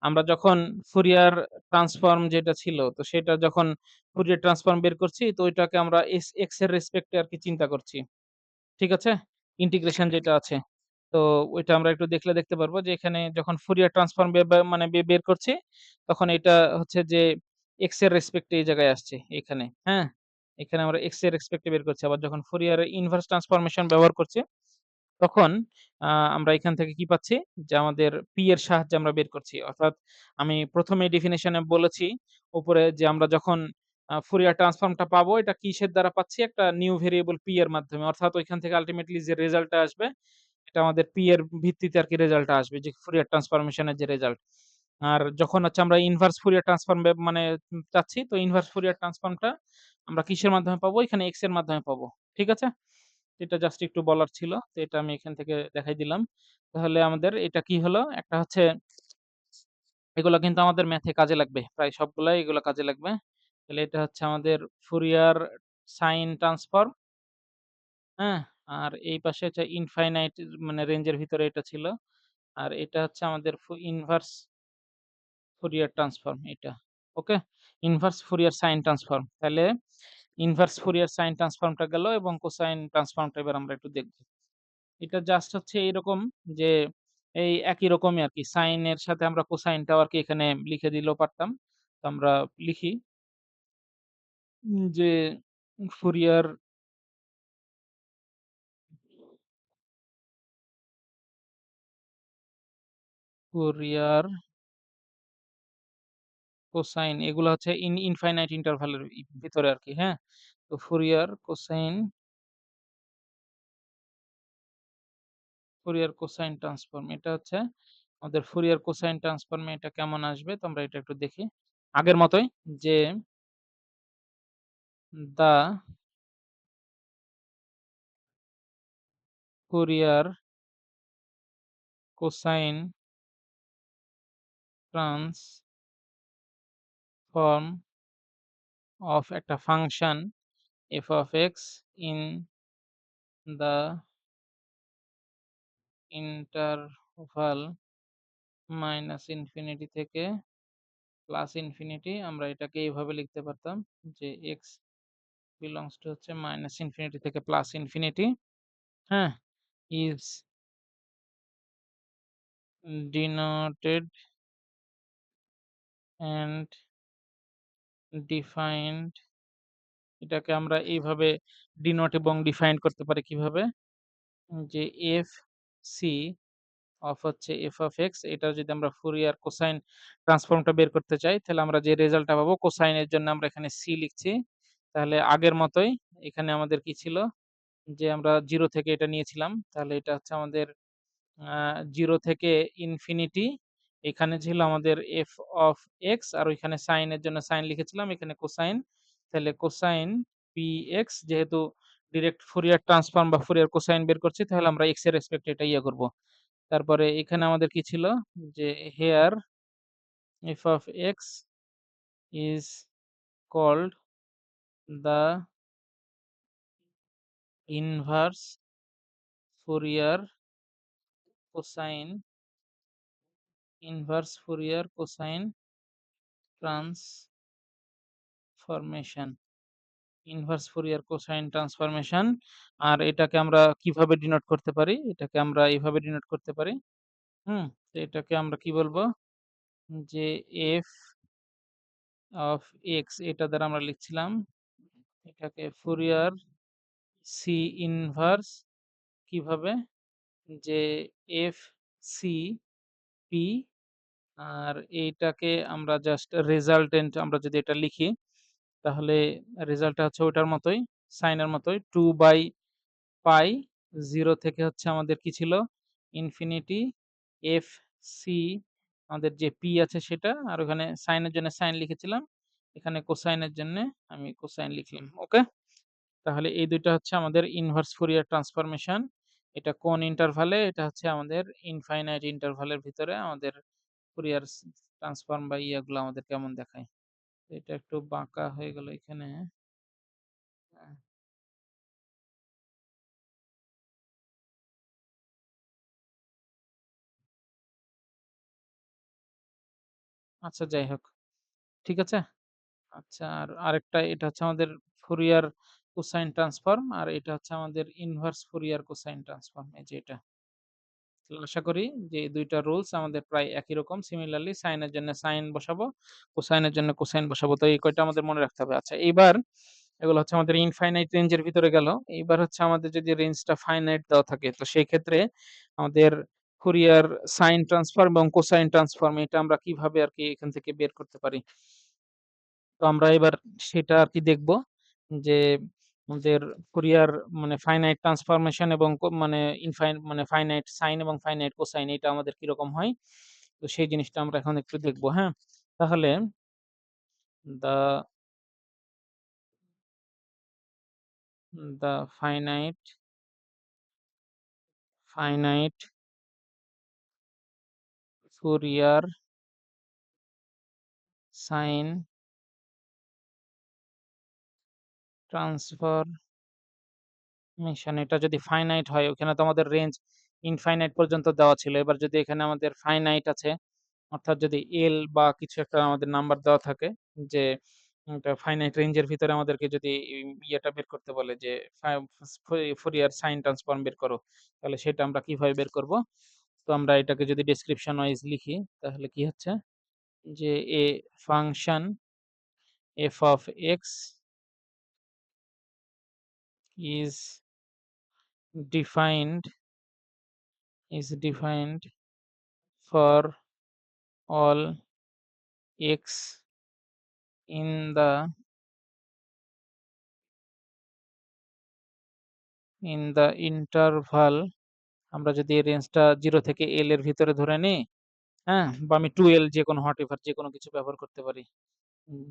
আমরা যখন ফুরিয়ার ট্রান্সফর্ম যেটা ছিল, তো সেটা যখন ফুরিয়ার ট্রান্সফর্ম বের করছি, তো ওইটাকে আমরা এক্স এর রেসপেক্ট এ আরকি চিন্তা করছি। ঠিক আছে? ইন্টিগ্রেশন যেটা আছে। তো ওইটা আমরা একটু দেখলে দেখতে পারবো যে এখানে যখন ফুরিয়ার ট্রান্সফর্ম বে বা মানে বের করছি, তখন এটা হচ্ছে যে এক্স এর রেসপেক্ট এ এই জায়গায় আসছে এখানে। হ্যাঁ? এখানে আমরা এক্স এর রেসপেক্ট এ বের করছি। আবার যখন ফুরিয়ার ইনভার্স ট্রান্সফরমেশন ব্যবহার করছি তখন আ আমরা এখান থেকে কি পাচ্ছি? যে আমাদের P এর সাহায্যে আমরা বের করছি। অর্থাৎ আমি ১ম এই ডেফিনিশন এ বলেছি উপরে যে আমরা যখন ফুরিয়ার ট্রান্সফর্মটা পাবো এটা কিসের দ্বারা পাচ্ছি? একটা নিউ ভেরিয়েবল P এর মাধ্যমে। অর্থাৎ ওইখান থেকে আল্টিমেটলি যে রেজাল্টটা আসবে এটা আমাদের P এর ভিত্তিতে আরকি রেজাল্টটা আসবে যে ফুরিয়ার ট্রান্সফরমেশন এর যে রেজাল্ট। আর যখন হচ্ছে আমরা ইনভার্স ফুরিয়ার ট্রান্সফর্ম মানে চাচ্ছি তো ইনভার্স ফুরিয়ার ট্রান্সফর্মটা আমরা কিসের মাধ্যমে পাবো? এখানে x এর মাধ্যমে পাবো। ঠিক আছে? এটা জাস্ট একটু বলার ছিল। তো এটা আমি এখান থেকে দেখাই দিলাম। তাহলে আমাদের এটা কি হলো? একটা হচ্ছে এগুলা কিন্তু আমাদের ম্যাথে কাজে লাগবে। প্রায় সবগুলাই এগুলা কাজে লাগবে। তাহলে এটা হচ্ছে আমাদের ফুরিয়ার সাইন ট্রান্সফর্ম, হ্যাঁ? আর এই পাশে হচ্ছে ইনফাইনাইট মানে রেঞ্জের ভিতরে এটা ছিল। আর এটা হচ্ছে আমাদের ইনভার্স ফুরিয়ার ট্রান্সফর্ম এটা। Okay? Inverse Fourier sine transform. তাহলে ইনভার্স ফুরিয়ার সাইন ট্রান্সফর্মটা গেল এবং কোসাইন ট্রান্সফর্মটা এবার আমরা একটু দেখব। এটা জাস্ট হচ্ছে এইরকম যে এই একই রকমই আরকি। সাইনের সাথে আমরা কোসাইনটাও আরকি এখানে লিখে দিলেও পারতাম। তো আমরা লিখি যে ফুরিয়ার ফুরিয়ার কোসাইন এগুলো হচ্ছে ইনফাইনাইট ইন্টারভালের ভিতরে আরকি, হ্যাঁ? তো ফুরিয়ার কোসাইন ট্রান্সফর্ম এটা হচ্ছে আমাদের ফুরিয়ার কোসাইন ট্রান্সফর্মে এটা কেমন আসবে তো আমরা এটা একটু দেখি। আগের মতোই যে দা ফুরিয়ার কোসাইন ট্রান্সফর্ম অফ একটা function f of x in the interval minus infinity থেকে প্লাস ইনফিনিটি আমরা এটাকে এইভাবে লিখতে পারতাম যে x বিলংস টু হচ্ছে মাইনাস ইনফিনিটি থেকে প্লাস ইনফিনিটি, হ্যাঁ? ইজ ডিনোটেড অ্যান্ড ডিফাইন্ড এটাকে আমরা এইভাবে ডিনোট এবং ডিফাইন করতে পারি কিভাবে? যে এফ সি অফ হচ্ছে এফ অফ এক্স এটা যদি আমরা ফুরিয়ার কোসাইন ট্রান্সফর্মটা বের করতে চাই তাহলে আমরা যে রেজাল্টটা পাবো কোসাইনের জন্য আমরা এখানে সি লিখছি। তাহলে আগের মতোই এখানে আমাদের কি ছিল? যে আমরা 0 থেকে এটা নিয়েছিলাম। তাহলে এটা হচ্ছে আমাদের আ 0 থেকে ইনফিনিটি এখানে ছিল আমাদের f অফ x আর ওইখানে সাইন এর জন্য সাইন লিখেছিলাম। এখানে কোসাইন। তাহলে কোসাইন px যেহেতু ডিরেক্ট ফুরিয়ার ট্রান্সফর্ম বা ফুরিয়ার কোসাইন বের করছি তাহলে আমরা x এর রেসপেক্টে এটা ইয়ে করব। তারপরে এখানে আমাদের কি ছিল? যে here f of x is called the inverse Fourier cosine ট্রান্সফরমেশন। ইনভার্স ফুরিয়ার কোসাইন ট্রান্সফরমেশন আর এটাকে আমরা কিভাবে ডিনোট করতে পারি? এটাকে আমরা এভাবে ডিনোট করতে পারি। হুম? তো এটাকে আমরা কি বলবো? যে f of x এটা দ্বারা আমরা লিখছিলাম এটাকে ফুরিয়ার সি ইনভার্স কিভাবে? যে এফ সি পি আর এইটাকে আমরা জাস্ট রেজাল্টেন্ট আমরা যদি এটা লিখি তাহলে রেজাল্টটা হচ্ছে ওটার মতোই, সাইনের মতোই 2/পাই 0 থেকে হচ্ছে আমাদের কি ছিল? ইনফিনিটি এফ সি আমাদের যে পি আছে সেটা আর ওখানে সাইনের জন্য সাইন লিখেছিলাম। এখানে কোসাইনের জন্যে আমি কোসাইন লিখলাম। ওকে? তাহলে এই ২ টা হচ্ছে আমাদের ইনভার্স ফুরিয়ার ট্রান্সফরমেশন। এটা কোন ইন্টারভালে? এটা হচ্ছে আমাদের ইনফাইনাইট ইন্টারভালের ভিতরে আমাদের ফুরিয়ার ট্রান্সফর্ম বা ইয়েগুলো আমাদের কেমন দেখায়। এটা একটু বাঁকা হয়ে গেল এখানে। হ্যাঁ, আচ্ছা যাই হোক। ঠিক আছে? আচ্ছা আর আরেকটা এটা হচ্ছে আমাদের ফুরিয়ার কোসাইন ট্রান্সফর্ম আর এটা হচ্ছে আমাদের ইনভার্স ফুরিয়ার কোসাইন ট্রান্সফর্ম এই যে এটা। তো আশা করি যে এই ২ টা রুলস আমাদের প্রায় একই রকম। সিমিলারলি সাইনের জন্য সাইন বসাবো, কোসাইনের জন্য কোসাইন বসাবো। তো এই কয়টা আমাদের মনে রাখতে হবে। আচ্ছা এইবার এগুলো হচ্ছে আমাদের ইনফাইনাইট রেঞ্জ এর ভিতরে গেল। এইবার হচ্ছে আমাদের যদি রেঞ্জটা ফাইনাইট দেওয়া থাকে তো সেই ক্ষেত্রে আমাদের ফুরিয়ার সাইন ট্রান্সফর্ম এবং কোসাইন ট্রান্সফর্ম এটা আমরা কিভাবে আরকি এখান থেকে বের করতে পারি? তো আমরা এবার সেটা আরকি দেখব যে আমাদের ফুরিয়ার মানে ফাইনাইট ট্রান্সফরমেশন এবং মানে মানে ফাইনাইট সাইন এবং ফাইনাইট কোসাইন এটা আমাদের কিরকম হয়। তো সেই জিনিসটা আমরা এখন একটু দেখব, হ্যাঁ? তাহলে the the finite finite Fourier sine transformation এটা যদি ফাইনাইট হয় ওখানে তো আমাদের রেঞ্জ ইনফাইনাইট পর্যন্ত দেওয়া ছিল। এবার যদি এখানে আমাদের ফাইনাইট আছে অর্থাৎ যদি এল বা কিছু একটা আমাদের নাম্বার দেওয়া থাকে যে একটা ফাইনাইট রেঞ্জের ভিতরে আমাদেরকে যদি ইয়েটা বের করতে বলে যে ফুরিয়ার সাইন ট্রান্সফর্ম বের করো, তাহলে সেটা আমরা কিভাবে বের করব? তো আমরা এটাকে যদি ডেসক্রিপশন ওয়াইজ লিখি তাহলে কি হচ্ছে যে a function F of X is defined defined for all X in the interval. আমরা যদি এই রেঞ্জটা 0 থেকে L এর ভিতরে ধরে নিই, হ্যাঁ? বা আমি 2L যেকোনো হোয়াটএভার যেকোনো কিছু ব্যবহার করতে পারি।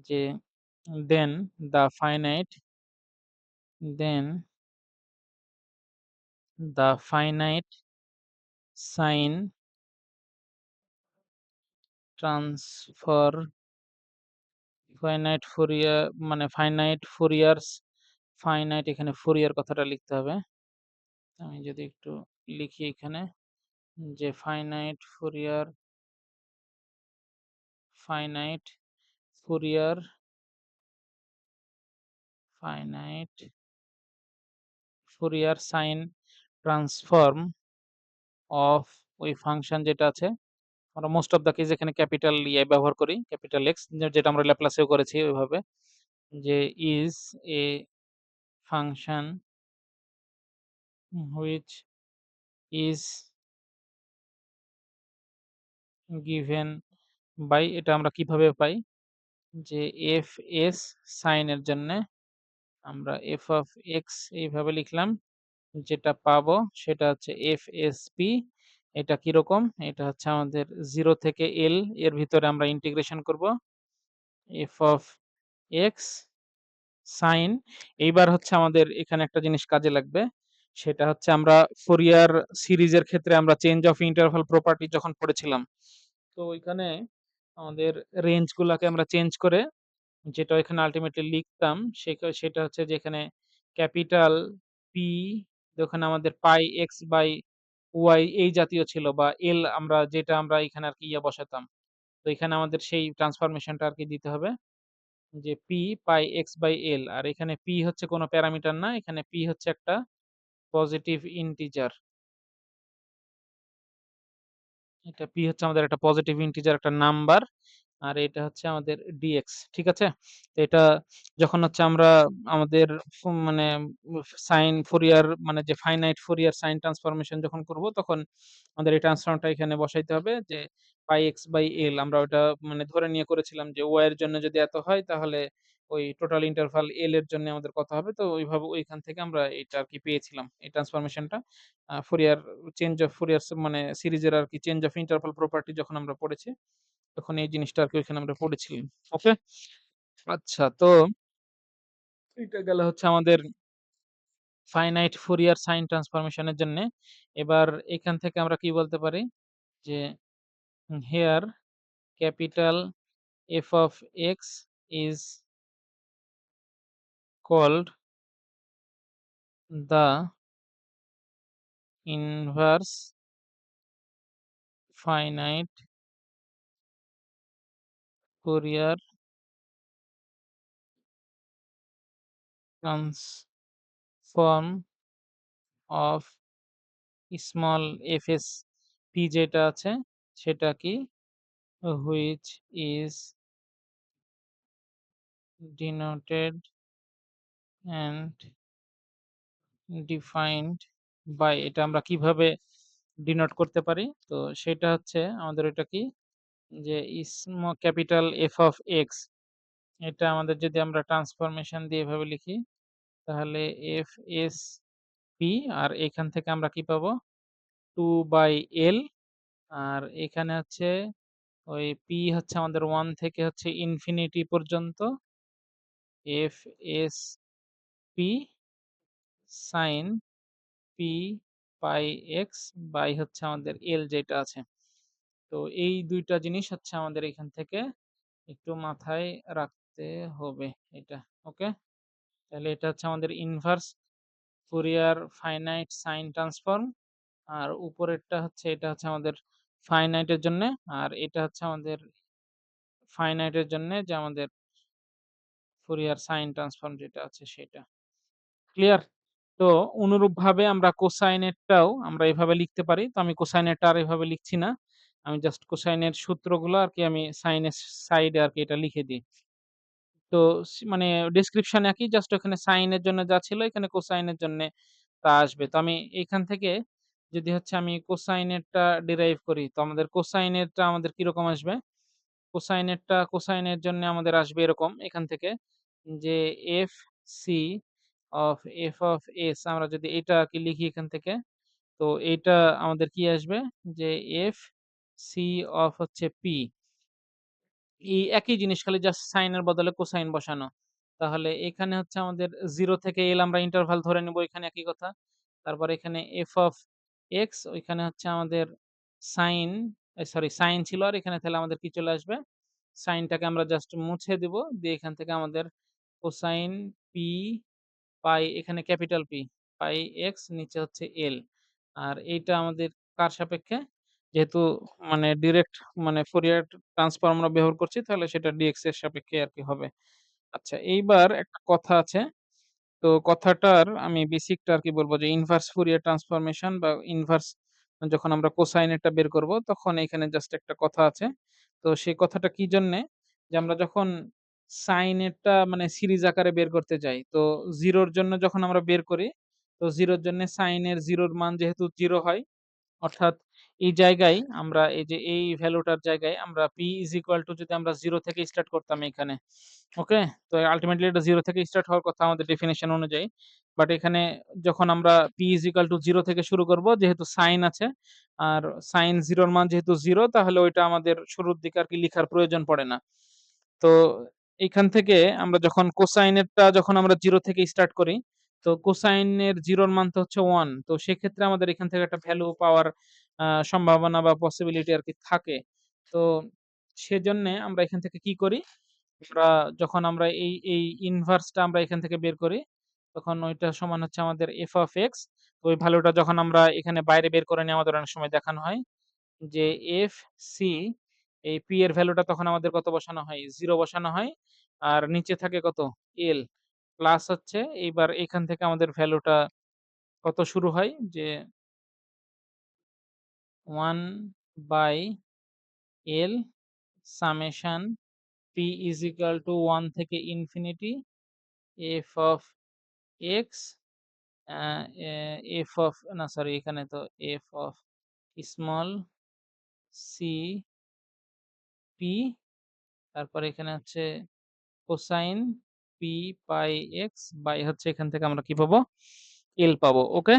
যে then the finite then the sine transfer finite Fouriers finite এখানে Fourier কথাটা লিখতে হবে। আমি যদি একটু লিখি এখানে যে finite Fourier finite Fourier sine transform of ওই ফাংশন যেটা আছে, আমরা মোস্ট অফ দ্যা কেস এখানে ক্যাপিটাল ইয়ে ব্যবহার করি, ক্যাপিটাল এক্স যেটা আমরা ল্যাপ্লাসেও করেছি ওইভাবে, যে is a function which is given by, এটা আমরা কিভাবে পাই যে এফ এস সাইন এর জন্য আমরা এফ অফ এক্স এইভাবে লিখলাম, যেটা পাবো সেটা হচ্ছে এফ এস পি। এটা কিরকম? এটা হচ্ছে আমাদের 0 থেকে এল এর ভিতরে আমরা ইন্টিগ্রেশন করব এফ অফ এক্স সাইন। এইবার হচ্ছে আমাদের এখানে একটা জিনিস কাজে লাগবে। সেটা হচ্ছে আমরা ফুরিয়ার সিরিজের ক্ষেত্রে আমরা চেঞ্জ অফ ইন্টারভাল প্রপার্টি যখন পড়েছিলাম, তো ওইখানে আমাদের রেঞ্জ গুলাকে আমরা চেঞ্জ করে যেটা এখানে আল্টিমেটলি লিখতাম সেটা হচ্ছে যে এখানে ক্যাপিটাল পি, ওখানে আমাদের পাই এক্স বাই ওয়াই এই জাতীয় ছিল, বা এল আমরা যেটা আমরা এখানে আর কি ইয়ে বসাতাম। তো এখানে আমাদের সেই ট্রান্সফরমেশনটা আর কি দিতে হবে যে P pi X by L, আর এখানে পি হচ্ছে কোনো প্যারামিটার না, এখানে পি হচ্ছে একটা পজিটিভ ইন্টিজার। এটা পি হচ্ছে আমাদের একটা পজিটিভ ইন্টিজার, একটা নাম্বার, আর এটা হচ্ছে আমাদের ডিএক্স। ঠিক আছে? তো এটা যখন হচ্ছে আমরা আমাদের মানে সাইন ফুরিয়ার মানে যে ফাইনাইট ফুরিয়ার সাইন ট্রান্সফরমেশন যখন করব, তখন আমাদের এই ট্রান্সফর্মটা এখানে বসাইতে হবে যে পাই এক্স বাই এল। আমরা ওটা মানে ধরে নিয়ে করেছিলাম যে ওয়াই এর জন্য যদি এত হয় তাহলে ওই টোটাল ইন্টারভাল এল এর জন্য আমাদের কত হবে। তো ওইভাবে ওইখান থেকে আমরা এটা আর কি পেয়েছিলাম এই ট্রান্সফরমেশনটা। ফুরিয়ার চেঞ্জ অফ ফুরিয়ার মানে সিরিজের আর কি চেঞ্জ অফ ইন্টারভাল প্রপার্টি যখন আমরা পড়েছি, তখন এই জিনিসটা আর কি ওইখানে আমরা পড়েছিলাম। ওকে? আচ্ছা, তো এটা গেল হচ্ছে আমাদের ফাইনাইট ফুরিয়ার সাইন ট্রান্সফরমেশন এর জন্যে। এবার এখান থেকে আমরা কি বলতে পারি যে here capital F of X is called the inverse finite Fourier transform of small FS P যেটা আছে সেটা কি, which is denoted and defined by, এটা আমরা কিভাবে ডিনোট করতে পারি? তো সেটা হচ্ছে আমাদের এটা কি যে ক্যাপিটাল এফ অফ এক্স, এটা আমাদের যদি আমরা ট্রান্সফরমেশন দিয়ে এভাবে লিখি তাহলে এফ এস পি, আর এখান থেকে আমরা কি পাবো 2 বাই এল, আর এখানে হচ্ছে ওই পি হচ্ছে আমাদের 1 থেকে হচ্ছে ইনফিনিটি পর্যন্ত F S P sine P pi X by হচ্ছে আমাদের এল যেটা আছে। তো এই ২ টা জিনিস হচ্ছে আমাদের এখান থেকে একটু মাথায় রাখতে হবে এটা। ওকে? তাহলে এটা হচ্ছে আমাদের inverse Fourier finite sine transform, আর উপরেরটা হচ্ছে এটা হচ্ছে আমাদের ফাইনাইটের জন্যে, আর এটা হচ্ছে আমাদের ফাইনাইটের জন্যে যে আমাদের ফুরিয়ার সাইন ট্রান্সফর্ম যেটা আছে সেটা। ক্লিয়ার? তো অনুরূপভাবে আমরা কোসাইনেরটাও আমরা এভাবে লিখতে পারি। তো আমি কোসাইনেরটা আর এভাবে লিখছি না। আমি জাস্ট কোসাইনের সূত্রগুলো আরকি আমি সাইনের সাইডে আরকি এটা লিখে দিই। তো মানে ডেসক্রিপশন একই, জাস্ট ওখানে সাইনের জন্য যা ছিল এখানে কোসাইনের জন্যে তা আসবে। তো আমি এইখান থেকে যদি হচ্ছে আমি কোসাইনেরটা ডিরাইভ করি, তো আমাদের কোসাইনেরটা আমাদের কিরকম আসবে? কোসাইনের জন্য আমাদের আসবে এরকম এখান থেকে যে fc of f of s, আমরা যদি এটা আরকি লিখি এখান থেকে, তো এইটা আমাদের কি আসবে যে fc of হচ্ছে p, এই একই জিনিস, খালি জাস্ট সাইনের বদলে কোসাইন বসানো। তাহলে এখানে হচ্ছে আমাদের 0 থেকে l আমরা ইন্টারভাল ধরে নিব, এখানে একই কথা। তারপর এখানে f of x, ওইখানে হচ্ছে আমাদের সাইন, সরি সাইন ছিল, আর এখানে তাহলে আমাদের কি চলে আসবে? সাইনটাকে আমরা জাস্ট মুছে দিব। দিয়ে এখান থেকে আমাদের কোসাইন p পাই, এখানে ক্যাপিটাল P, পাই x, নিচে হচ্ছে L। আর এইটা আমাদের কার সাপেক্ষে? যেহেতু মানে ডিরেক্ট মানে ফুরিয়ার ট্রান্সফর্ম আমরা ব্যবহার করছি, তাহলে সেটা dx এর সাপেক্ষে আরকি হবে। আচ্ছা, এইবার একটা কথা আছে। তো কথাটার আমি বেসিকটা আরকি বলব যে ইনভার্স ফুরিয়ার ট্রান্সফরমেশন বা ইনভার্স, যখন আমরা কোসাইনেরটা বের করব তখন এখানে জাস্ট একটা কথা আছে। তো সেই কথাটা কি জন্যে? যে আমরা যখন সাইনেরটা মানে সিরিজ আকারে বের করতে যাই, তো 0 র জন্য যখন আমরা বের করি, তো 0 র জন্য সাইনের 0 র মান যেহেতু 0 হয়, অর্থাৎ এই জায়গায় আমরা এই যে এই ভ্যালুটার জায়গায় আমরা p is equal to, যদি আমরা 0 থেকে স্টার্ট করতাম এখানে। ওকে? তো আল্টিমেটলি এটা 0 থেকে স্টার্ট হওয়ার কথা আমাদের ডেফিনিশন অনুযায়ী। বাট এখানে যখন আমরা p is equal to 0 থেকে শুরু করব, যেহেতু সাইন আছে, আর সাইন 0 এর মান যেহেতু 0, তাহলে ওইটা আমাদের শুরুর দিকে আরকি লিখার প্রয়োজন পড়ে না। তো এইখান থেকে আমরা যখন কোসাইনেরটা যখন আমরা 0 থেকে স্টার্ট করি, তো কোসাইনের 0 এর মান তো হচ্ছে 1। তো সেক্ষেত্রে আমাদের এখান থেকে একটা ভ্যালু পাওয়ার সম্ভাবনা বা পসিবিলিটি আরকি থাকে। তো সেজন্যে আমরা এখান থেকে কি করি? আমরা যখন আমরা এই ইনভার্সটা আমরা এখান থেকে বের করি, তখন ওইটা সমান হচ্ছে আমাদের f of x। তো ওই ভ্যালুটা যখন আমরা এখানে বাইরে বের করে নিয়ে আমাদের অনেক সময় দেখানো হয় যে fc, এই p এর ভ্যালুটা তখন আমাদের কত বসানো হয়? 0 বসানো হয়। আর নিচে থাকে কত? l, প্লাস হচ্ছে এইবার এখান থেকে আমাদের ভ্যালুটা কত শুরু হয়? যে 1/l summation p is equal to 1 থেকে infinity f of x, আ এ f of, না সরি, এখানে তো f of small c p, তারপরে এখানে হচ্ছে cosine p pi x by হচ্ছে এখান থেকে আমরা কি পাবো? l পাবো। ওকে?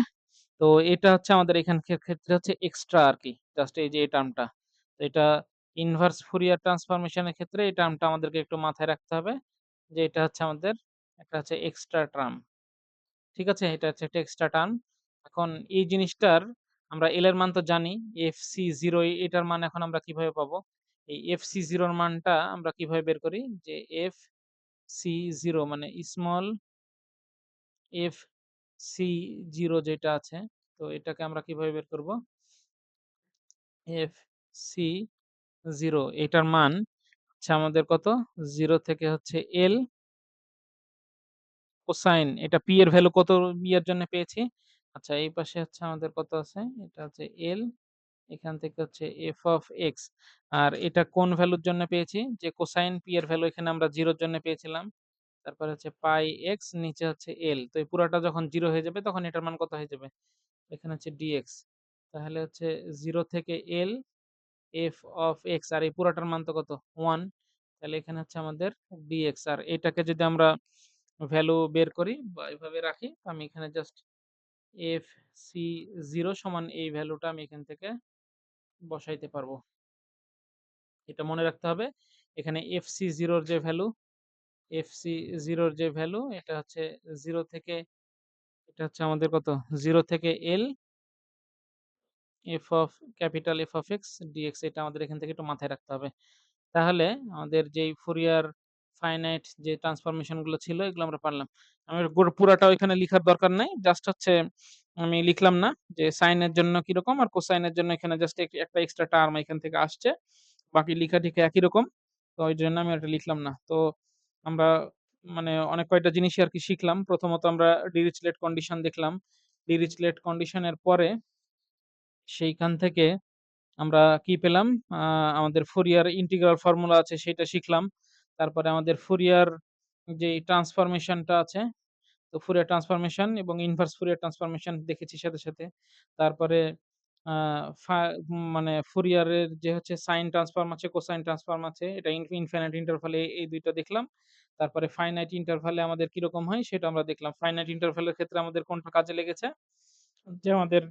তো এটা হচ্ছে আমাদের এখানকার ক্ষেত্রে হচ্ছে এক্সট্রা আরকি। জাস্ট এই যে এই টার্মটা। তো এটা ইনভার্স ফুরিয়ার ট্রান্সফরমেশন এর ক্ষেত্রে এই টার্মটা আমাদেরকে একটু মাথায় রাখতে হবে। যে এটা হচ্ছে আমাদের একটা হচ্ছে এক্সট্রা টার্ম। ঠিক আছে? এটা হচ্ছে একটা এক্সট্রা টার্ম। এখন এই জিনিসটার আমরা L এর মান তো জানি। FC0, এটার মান এখন আমরা কিভাবে পাবো? এই FC0 এর মানটা আমরা কিভাবে বের করি? যে FC0 মানে স্মল FC0 যেটা আছে, তো এটাকে আমরা কিভাবে বের করব? FC0 এটার মান হচ্ছে আমাদের কত? 0 থেকে হচ্ছে L কোসাইন, এটা P এর ভ্যালু কত এর জন্য পেয়েছি? আচ্ছা, এই পাশে হচ্ছে আমাদের কত আছে? এটা হচ্ছে L, এখান থেকে হচ্ছে f of x। আর এটা কোন ভ্যালুর জন্য পেয়েছি? যে কোসাইন p এর ভ্যালু এখানে আমরা 0 এর জন্য পেয়েছিলাম। তারপরে হচ্ছে পাই x, নিচে হচ্ছে l। তো এই পুরাটা যখন 0 হয়ে যাবে তখন এটার মান কত হয়ে যাবে? এখানে হচ্ছে dx। তাহলে হচ্ছে 0 থেকে l f of x, আর এই পুরাটার মান তো কত? 1। তাহলে এখানে হচ্ছে আমাদের dx। আর এটাকে যদি আমরা ভ্যালু বের করি বা এভাবে রাখি, তো আমি এখানে জাস্ট fc0 সমান এই ভ্যালুটা আমি এখান থেকে বসাইতে পারবো। এটা মনে রাখতে হবে। এখানে FC0 র যে ভ্যালু, FC0 র যে ভ্যালু এটা হচ্ছে 0 থেকে, এটা হচ্ছে আমাদের কত? 0 থেকে L f of capital F of x dx, এটা আমাদের এখান থেকে একটু মাথায় রাখতে হবে। তাহলে আমাদের যেই ফুরিয়ার ফাইনাইট যে ট্রান্সফরমেশন গুলো ছিল এগুলো আমরা পারলাম। আমার পুরাটাও এখানে লিখার দরকার নাই। জাস্ট হচ্ছে আমি লিখলাম না যে সাইন এর জন্য কিরকম আর কোসাইন এর জন্য এখানে জাস্ট একটা এক্সট্রা টার্ম এখান থেকে আসছে। বাকি লিখা-টিখা একই রকম। তো ওইজন্য আমি ওটা লিখলাম না। তো আমরা মানে অনেক কয়টা জিনিসই আরকি শিখলাম। প্রথমত আমরা ডিরিচলেট কন্ডিশন দেখলাম। ডিরিচলেট কন্ডিশন এর পরে সেইখান থেকে আমরা কি পেলাম? আ আমাদের ফুরিয়ার ইন্টিগ্রাল ফর্মুলা আছে সেটা শিখলাম। তারপরে আমাদের ফুরিয়ার যেই ট্রান্সফরমেশনটা আছে, তো ফুরিয়ার ট্রান্সফরমেশন এবং ইনভার্স ফুরিয়ার ট্রান্সফরমেশন দেখেছি সাথে। তারপরে আ ফা মানে ফুরিয়ারের যে হচ্ছে সাইন ট্রান্সফর্ম আছে, কোসাইন ট্রান্সফর্ম আছে। এটা ইনফাইনাইট ইন্টারভালে এই ২ টা দেখলাম। তারপরে ফাইনাইট ইন্টারভালে আমাদের কিরকম হয় সেটা আমরা দেখলাম। ফাইনাইট ইন্টারভালের ক্ষেত্রে আমাদের কোনটা কাজে লেগেছে? যে আমাদের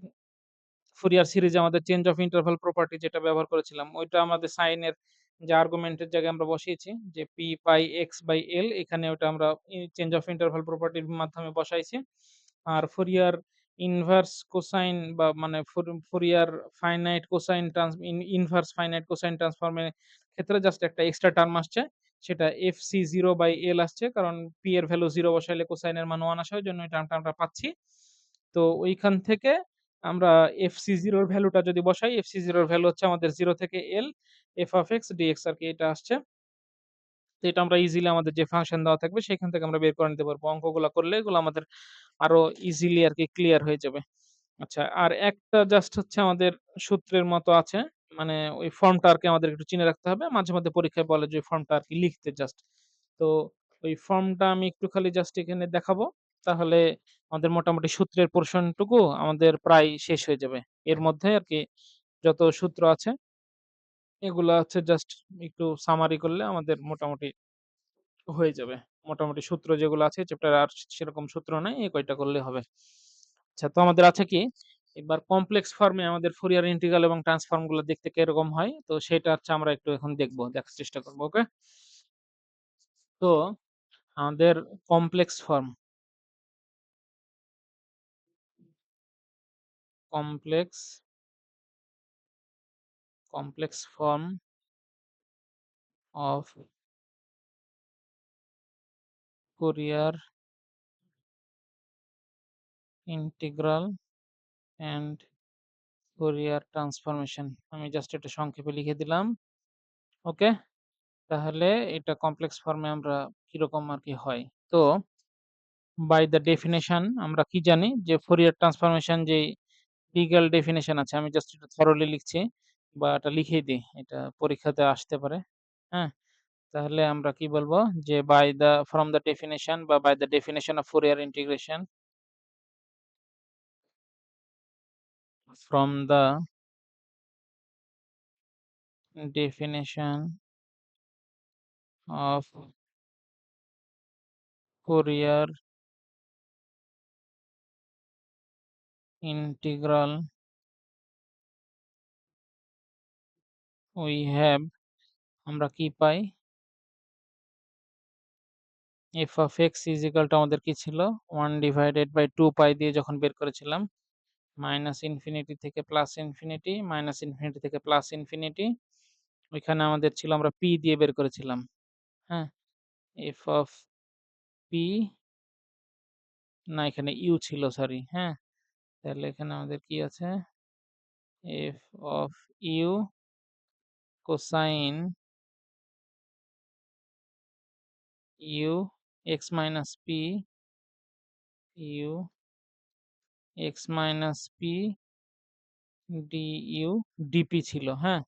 ফুরিয়ার সিরিজে আমাদের চেঞ্জ অফ ইন্টারভাল প্রপার্টি যেটা ব্যবহার করেছিলাম, ওইটা আমাদের সাইনের যে আর্গুমেন্টের জায়গায় আমরা বসিয়েছি যে p pi x by l এখানে ওটা আমরা চেঞ্জ অফ ইন্টারভাল প্রপার্টির মাধ্যমে বসাইছি। আর ফুরিয়ার ইনভার্স কোসাইন বা মানে Fourier finite cosine inverse finite cosine ট্রান্সফর্মের ক্ষেত্রে জাস্ট একটা এক্সট্রা টার্ম আসছে। সেটা fc0 বাই l আসছে। কারণ p এর ভ্যালু 0 বসাইলে কোসাইনের মান 1 আসে। ওইজন্য এই টার্মটা আমরা পাচ্ছি। তো ওইখান থেকে আমরা fc0 এর ভ্যালুটা যদি বসাই, fc0 এর ভ্যালু হচ্ছে আমাদের 0 থেকে l f of x dx আরকি এটা আসছে। তো এটা আমরা ইজিলি আমাদের যে ফাংশন দেওয়া থাকবে সেখান থেকে আমরা বের করে নিতে পারবো। অঙ্কগুলা করলে এগুলো আমাদের আরো ইজিলি আরকি ক্লিয়ার হয়ে যাবে। আচ্ছা আর একটা জাস্ট হচ্ছে আমাদের সূত্রের মতো আছে। মানে ওই ফর্মটা আরকি আমাদের একটু চিনে রাখতে হবে। মাঝে মধ্যে পরীক্ষায় বলে যে ওই ফর্মটা আরকি লিখতে জাস্ট। তো ওই ফর্মটা আমি একটু খালি জাস্ট এখানে দেখাবো। তাহলে আমাদের মোটামুটি সূত্রের পোরশন টুকু আমাদের প্রায় শেষ হয়ে যাবে। এর মধ্যে আরকি যত সূত্র আছে এগুলা হচ্ছে জাস্ট একটু সামারি করলে আমাদের মোটামুটি হয়ে যাবে। মোটামুটি সূত্র যেগুলো আছে চ্যাপ্টারে আর সেরকম সূত্র নাই। এই কয়টা করলেই হবে। আচ্ছা তো আমাদের আছে কি? এবার কমপ্লেক্স ফর্মে আমাদের ফুরিয়ার ইন্টিগ্রাল এবং ট্রান্সফর্ম গুলো দেখতে কিরকম হয়? তো সেটা হচ্ছে আমরা একটু এখন দেখব। দেখার চেষ্টা করব। ওকে? তো আমাদের complex form, complex complex form of Fourier integral and Fourier transformation. আমি জাস্ট এটা সংক্ষেপে লিখে দিলাম। ওকে? তাহলে এটা কমপ্লেক্স ফর্মে আমরা কিরকম আরকি হয়? তো বাই দ্যা ডেফিনিশন আমরা কি জানি? যে ফুরিয়ার ট্রান্সফরমেশন যেই লিগ্যাল ডেফিনিশন আছে আমি জাস্ট এটা থরোলি লিখছি বা এটা লিখেই দেই। এটা পরীক্ষাতে আসতে পারে। হ্যাঁ? তাহলে আমরা কি বলবো? যে by the from the definition বা by the definition of Fourier integration from the definition of Fourier integral we have আমরা কি পাই? f of x is equal to আমাদের কি ছিল? 1 ডিভাইডেড বাই 2 পাই দিয়ে যখন বের করেছিলাম। মাইনাস ইনফিনিটি থেকে প্লাস ইনফিনিটি, মাইনাস ইনফিনিটি থেকে প্লাস ইনফিনিটি। ওইখানে আমাদের ছিল আমরা p দিয়ে বের করেছিলাম। হ্যাঁ? f of p না এখানে u ছিল সরি। হ্যাঁ? তাহলে এখানে আমাদের কি আছে? f of u cosine u x minus p u x minus p du dp ছিল। হ্যাঁ?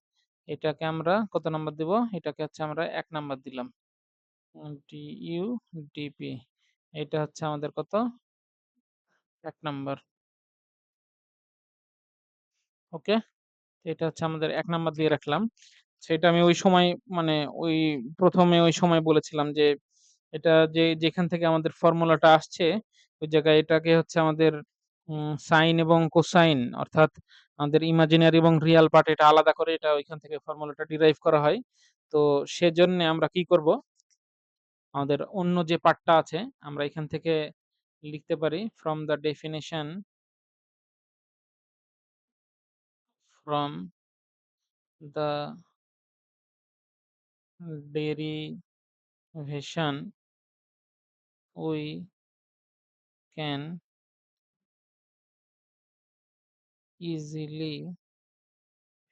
এটাকে আমরা কত নাম্বার দিব? এটাকে হচ্ছে আমরা ১ নাম্বার দিলাম। du dp এটা হচ্ছে আমাদের কত? ১ নাম্বার। ওকে? এটা হচ্ছে আমাদের ১ নাম্বার দিয়ে রাখলাম। সেটা আমি ওই সময় মানে ওই ১ম এ ওই সময় বলেছিলাম যে, এটা যেখান থেকে আমাদের ফর্মুলাটা আসছে, ওই জায়গায় এটাকে হচ্ছে আমাদের সাইন এবং কোসাইন অর্থাৎ আমাদের ইমাজিনারি এবং রিয়াল পার্ট এটা আলাদা করে এটা ওইখান থেকে ফর্মুলাটা ডিরাইভ করা হয়। তো সেজন্যে আমরা কি করব? আমাদের অন্য যে পার্টটা আছে আমরা এখান থেকে লিখতে পারি from the version we can easily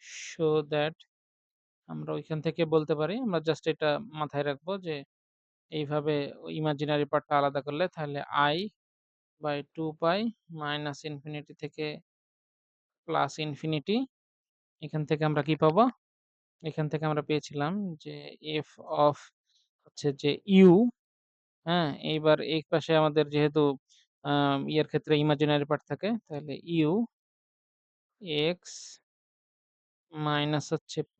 show that আমরা ওইখান থেকে বলতে পারি। আমরা জাস্ট এটা মাথায় রাখবো যে এইভাবে ইমাজিনারি পার্টটা আলাদা করলে তাহলে i/2 পাই মাইনাস ইনফিনিটি থেকে প্লাস ইনফিনিটি। এখান থেকে আমরা কি পাবো? এখান থেকে আমরা পেয়েছিলাম যে f অফ হচ্ছে যে u, হ্যাঁ? এইবার এই পাশে আমাদের যেহেতু ইয়ের ক্ষেত্রে ইমাজিনারি পার্ট থাকে তাহলে u x মাইনাস হচ্ছে p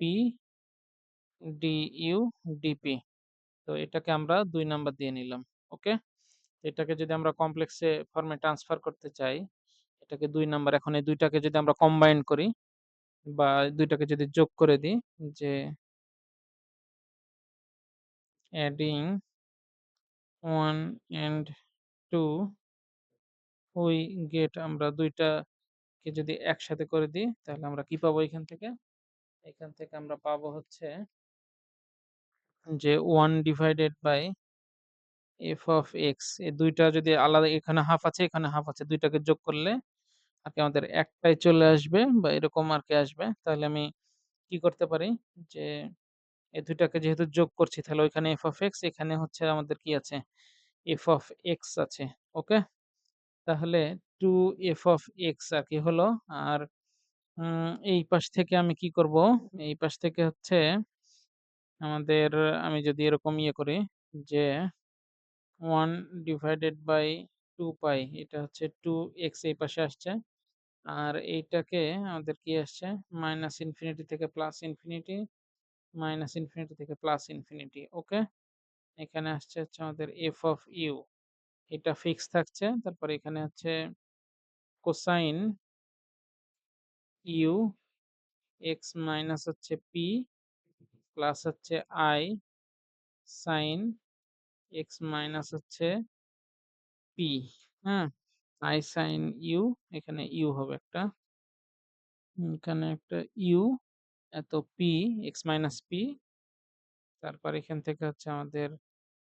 du dp। তো এটাকে আমরা ২ নাম্বার দিয়ে নিলাম। ওকে? এটাকে যদি আমরা কমপ্লেক্স ফর্মে ট্রান্সফার করতে চাই, এটাকে ২ নাম্বার, এখন এই ২ টাকে যদি আমরা কম্বাইন করি বা ২ টাকে যদি যোগ করে দিই যে adding 1 and 2 we get, আমরা ২ টাকে যদি একসাথে করে দিই তাহলে আমরা কি পাবো এখান থেকে? এখান থেকে আমরা পাবো হচ্ছে যে 1 divided by f of x, এই ২ টা যদি আলাদা, এখানে হাফ আছে, এখানে হাফ আছে, ২ টাকে যোগ করলে আরকি আমাদের একটাই চলে আসবে বা এরকম আরকি আসবে। তাহলে আমি কি করতে পারি যে এই ২ টাকে যেহেতু যোগ করছি তাহলে ওইখানে f of x, এখানে হচ্ছে আমাদের কি আছে? f of x আছে। ওকে? তাহলে 2f of x আরকি হলো। আর এই পাশ থেকে আমি কি করব? এই পাশ থেকে হচ্ছে আমাদের, আমি যদি এরকম ইয়ে করি যে 1 ডিভাইডেড বাই 2 পাই, এটা হচ্ছে 2x এই পাশে আসছে। আর এইটাকে আমাদের কি আসছে? মাইনাস ইনফিনিটি থেকে প্লাস ইনফিনিটি, মাইনাস ইনফিনিটি থেকে প্লাস ইনফিনিটি। ওকে? এখানে আসছে হচ্ছে আমাদের f of u, এটা ফিক্স থাকছে। তারপরে এখানে হচ্ছে কোসাইন u x মাইনাস হচ্ছে p প্লাস হচ্ছে i সাইন x মাইনাস হচ্ছে p, হ্যাঁ? i সাইন u, এখানে u হবে একটা। এখানে একটা u, এত p x মাইনাস p, তারপর এখান থেকে হচ্ছে আমাদের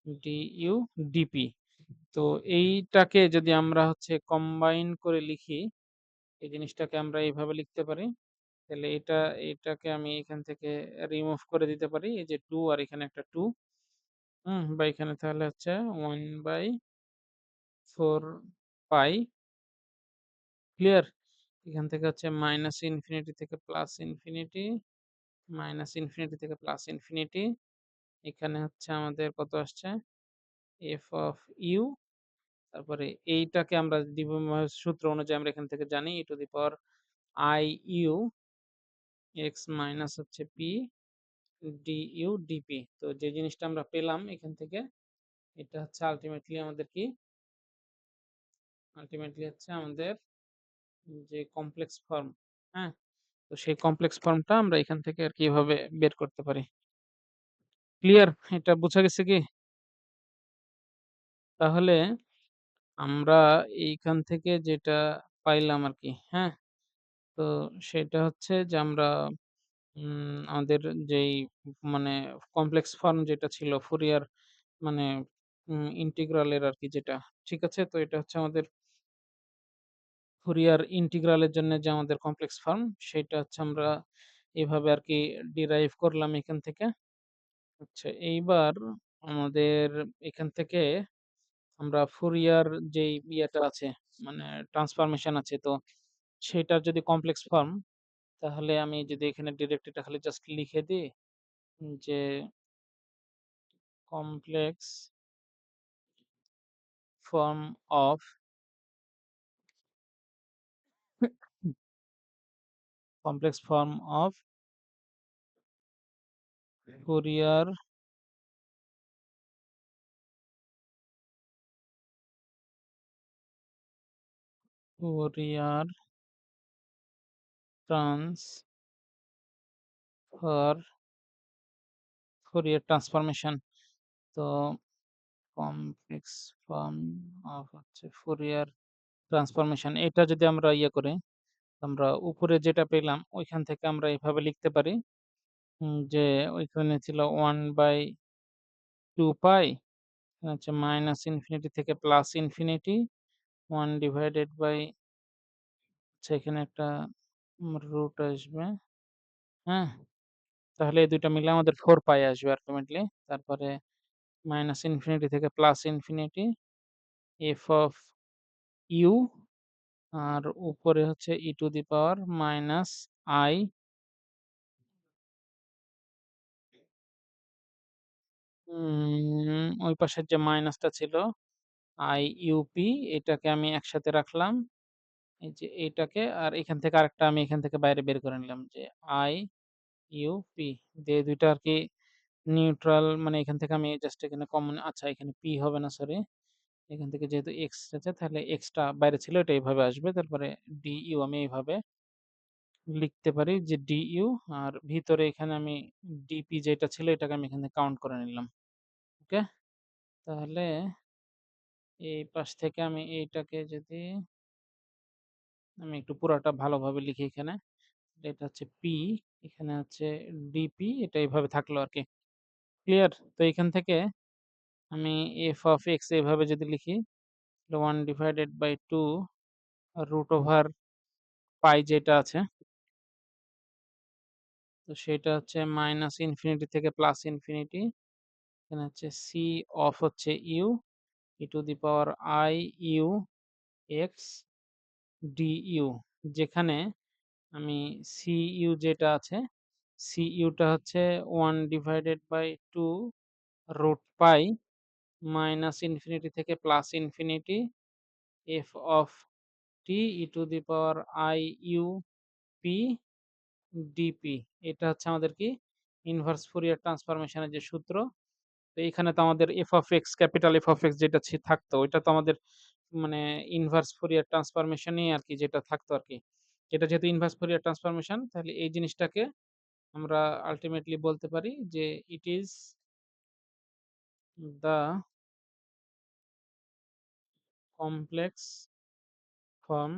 du dp। তো এইটাকে যদি আমরা হচ্ছে কম্বাইন করে লিখি, এই জিনিসটাকে আমরা এইভাবে লিখতে পারি। তাহলে এটাকে আমি এখান থেকে রিমুভ করে দিতে পারি। এই যে 2 আর এখানে একটা 2, বা এখানে তাহলে হচ্ছে 1/4 পাই, ক্লিয়ার? এখান থেকে হচ্ছে মাইনাস ইনফিনিটি থেকে প্লাস ইনফিনিটি, মাইনাস ইনফিনিটি থেকে প্লাস ইনফিনিটি। এখানে হচ্ছে আমাদের কত আসছে? f of u, তারপরে এইটাকে আমরা দ্বিবিময় সূত্র অনুযায়ী আমরা এখান থেকে জানি e to the power i u x minus হচ্ছে p du dp। তো যে জিনিসটা আমরা পেলাম এখান থেকে, এটা হচ্ছে আল্টিমেটলি আমাদের কি? আল্টিমেটলি হচ্ছে আমাদের যে কমপ্লেক্স ফর্ম, হ্যাঁ? তো সেই কমপ্লেক্স ফর্মটা আমরা এখান থেকে আরকি এভাবে বের করতে পারি। ক্লিয়ার? এটা বুঝা গেছে কি? তাহলে আমরা এইখান থেকে যেটা পাইলাম আরকি, হ্যাঁ? তো সেটা হচ্ছে যে আমরা আমাদের যেই মানে কমপ্লেক্স ফর্ম যেটা ছিল ফুরিয়ার, মানে ইন্টিগ্রালের আরকি যেটা, ঠিক আছে? তো এটা হচ্ছে আমাদের ফুরিয়ার ইন্টিগ্রালের জন্য যে আমাদের কমপ্লেক্স ফর্ম, সেটা হচ্ছে আমরা এভাবে আরকি ডিরাইভ করলাম এখান থেকে। আচ্ছা, এইবার আমাদের এখান থেকে আমরা ফুরিয়ার যেই ইয়েটা আছে, মানে ট্রান্সফরমেশন আছে, তো সেটার যদি কমপ্লেক্স ফর্ম, তাহলে আমি যদি এখানে ডিরেক্ট এটা খালি জাস্ট লিখে দিই যে complex form of complex form of Fourier Fourier transfer Fourier transformation. তো কমপ্লেক্স ফর্ম অফ হচ্ছে ফুরিয়ার ট্রান্সফরমেশন, এটা যদি আমরা ইয়ে করি, আমরা উপরে যেটা পেলাম ওইখান থেকে আমরা এভাবে লিখতে পারি যে ওইখানে ছিল 1/2 2π হচ্ছে মাইনাস ইনফিনিটি থেকে প্লাস ইনফিনিটি 1 ডিভাইডেড বাই আচ্ছা এখানে একটা রুট আসবে। হ্যাঁ? তাহলে এই ২ টা মিলে আমাদের 4π আসবে আল্টিমেটলি। তারপরে মাইনাস ইনফিনিটি থেকে plus infinity f of u আর উপরে হচ্ছে e to the power minus i ওই পাশের যে মাইনাসটা ছিল IUP এটাকে আমি একসাথে রাখলাম। এই যে এইটাকে আর এখান থেকে আরেকটা আমি এখান থেকে বাইরে বের করে নিলাম যে IUP দিয়ে ২ টা আরকি নিউট্রাল মানে এখান থেকে আমি জাস্ট এখানে কমন আচ্ছা এখানে P হবে না সরি। এখান থেকে যেহেতু x আছে তাহলে x টা বাইরে ছিল এটা এভাবে আসবে। তারপরে DU আমি এইভাবে লিখতে পারি যে DU আর ভিতরে এখানে আমি DP যেটা ছিল এটাকে আমি এখানে কাউন্ট করে নিলাম। ওকে? তাহলে এই পাশ থেকে আমি এইটাকে যদি আমি একটু পুরাটা ভালোভাবে লিখি এখানে। এটা হচ্ছে P, এখানে হচ্ছে DP এটা এভাবে থাকলো আরকি। ক্লিয়ার? তো এখান থেকে আমি f of x এভাবে যদি লিখি 1 divided by 2 root over pi যেটা আছে, তো সেটা হচ্ছে মাইনাস ইনফিনিটি থেকে প্লাস ইনফিনিটি। এখানে হচ্ছে c অফ হচ্ছে u e to the power i u x du যেখানে আমি cu যেটা আছে, cu টা হচ্ছে 1 divided by 2 root pi minus infinity থেকে plus infinity f of t e to the power i u p dp এটা হচ্ছে আমাদের কি ইনভার্স ফুরিয়ার ট্রান্সফরমেশন এর যে সূত্র। তো এখানে তো আমাদের f of x capital F of x যেটা থাকতো ওইটা তো আমাদের মানে ইনভার্স ফুরিয়ার ট্রান্সফরমেশনই আরকি যেটা থাকতো আরকি। এটা যেহেতু ইনভার্স ফুরিয়ার ট্রান্সফরমেশন তাহলে এই জিনিসটাকে আমরা আল্টিমেটলি বলতে পারি যে it is the complex form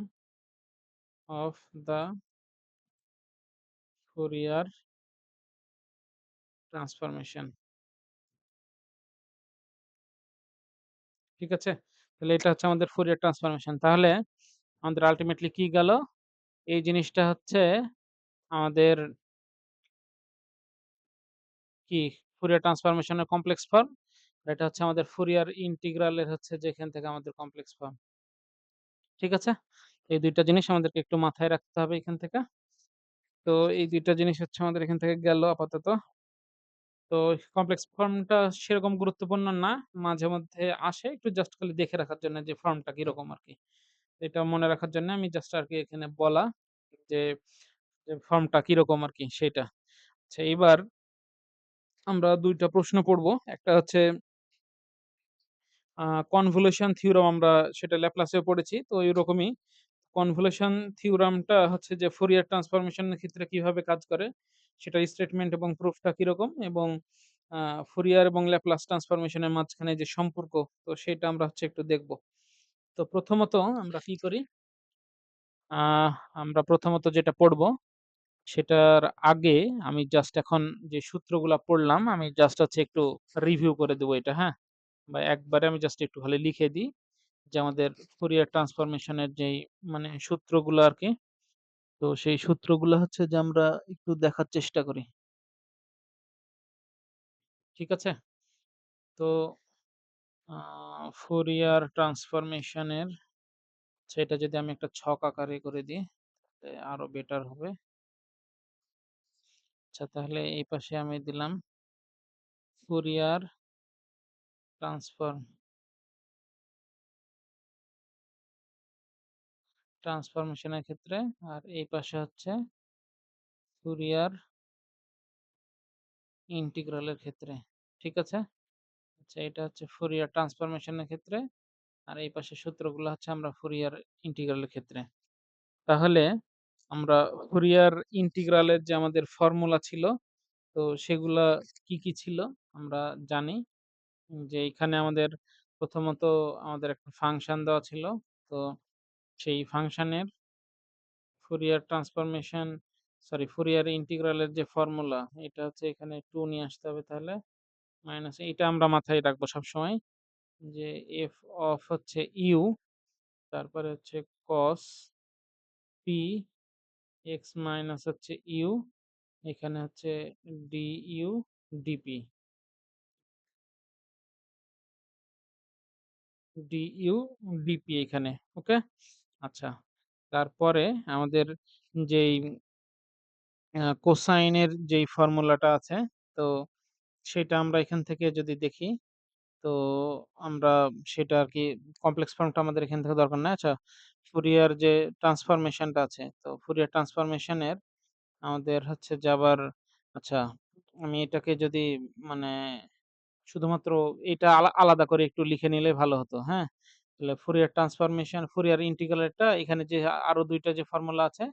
of the Fourier transformation. ঠিক আছে? তাহলে এটা হচ্ছে আমাদের ফুরিয়ার ট্রান্সফরমেশন। তাহলে আমাদের আল্টিমেটলি কি গেল? এই জিনিসটা হচ্ছে আমাদের কি ফুরিয়ার ট্রান্সফরমেশনের কমপ্লেক্স ফর্ম। এটা হচ্ছে আমাদের ফুরিয়ার ইন্টিগ্রাল এর হচ্ছে যেখান থেকে আমাদের কমপ্লেক্স ফর্ম। ঠিক আছে? এই ২ টা জিনিস আমাদেরকে একটু মাথায় রাখতে হবে এখান থেকে। তো এই ২ টা জিনিস হচ্ছে আমাদের এখান থেকে গেল আপাতত। তো কমপ্লেক্স ফর্মটা সেরকম গুরুত্বপূর্ণ না। মাঝে মধ্যে আসে একটু জাস্ট খালি দেখে রাখার জন্য যে ফর্মটা কিরকম আরকি। এটা মনে রাখার জন্য আমি জাস্ট আরকি এখানে বলা যে, ফর্মটা কিরকম আরকি সেইটা। আচ্ছা এইবার আমরা ২ টা প্রশ্ন পড়ব। একটা হচ্ছে কনভলিউশন থিওরাম আমরা সেটা ল্যাপ্লাসেও পড়েছি। তো এরকমই কনভলিউশন থিওরামটা হচ্ছে যে ফুরিয়ার ট্রান্সফরমেশন এর ক্ষেত্রে কিভাবে কাজ করে, সেটার স্টেটমেন্ট এবং প্রুফটা কিরকম এবং আ ফুরিয়ার এবং ল্যাপ্লাস ট্রান্সফরমেশন এর মাঝখানে যে সম্পর্ক, তো সেটা আমরা হচ্ছে একটু দেখব। তো প্রথমত আমরা কি করি? আহ আমরা প্রথমত যেটা পড়ব, সেটার আগে আমি জাস্ট এখন যে সূত্রগুলা পড়লাম, আমি জাস্ট হচ্ছে একটু রিভিউ করে দেব এটা, হ্যাঁ? বা একবারে আমি জাস্ট একটু খালি লিখে দিই যে আমাদের ফুরিয়ার ট্রান্সফরমেশন এর যেই মানে সূত্রগুলো আরকি। তো সেই সূত্রগুলো হচ্ছে যে আমরা একটু দেখার চেষ্টা করি। ঠিক আছে? তো আ ফুরিয়ার ট্রান্সফরমেশন এর সেটা যদি আমি একটা ছক আকারে করে দিই, তাহলে আরো বেটার হবে। আচ্ছা তাহলে এই পাশে আমি দিলাম ফুরিয়ার ট্রান্সফর্ম ট্রান্সফরমেশন এর ক্ষেত্রে আর এই পাশে হচ্ছে ফুরিয়ার ইন্টিগ্রাল এর ক্ষেত্রে। ঠিক আছে? আচ্ছা এটা হচ্ছে ফুরিয়ার ট্রান্সফরমেশন এর ক্ষেত্রে আর এই পাশের সূত্রগুলো হচ্ছে আমরা ফুরিয়ার ইন্টিগ্রাল এর ক্ষেত্রে। তাহলে আমরা ফুরিয়ার ইন্টিগ্রালের যে আমাদের ফর্মুলা ছিল, তো সেগুলা কি, কি ছিল? আমরা জানি যে এখানে আমাদের প্রথমত আমাদের একটা ফাংশন দেওয়া ছিল। তো সেই ফাংশনের ফুরিয়ার ট্রান্সফরমেশন সরি ফুরিয়ার ইন্টিগ্রালের যে ফর্মুলা এটা হচ্ছে এখানে 2 নিয়ে আসতে হবে তাহলে। মাইনাস এইটা আমরা মাথায় রাখবো সবসময় যে f অফ হচ্ছে u, তারপরে হচ্ছে cos p x মাইনাস হচ্ছে u, এখানে হচ্ছে du dp, du dp এখানে। ওকে? আচ্ছা। তারপরে আমাদের যেই কোসাইনের যেই ফর্মুলাটা আছে, তো সেটা আমরা এখান থেকে যদি দেখি, তো আমরা সেটা আরকি কমপ্লেক্স ফর্মটা আমাদের এখান থেকে দরকার নাই। আচ্ছা, ফুরিয়ার যে ট্রান্সফরমেশনটা আছে, তো ফুরিয়ার ট্রান্সফরমেশনের আমাদের হচ্ছে যে আবার আচ্ছা, আমি এটাকে যদি মানে শুধুমাত্র এটা আলাদা করে একটু লিখে নিলে ভালো হতো, হ্যাঁ? তাহলে ফুরিয়ার ট্রান্সফরমেশন, ফুরিয়ার ইন্টিগ্রালেরটা এখানে যে আরো ২ টা যে ফর্মুলা আছে,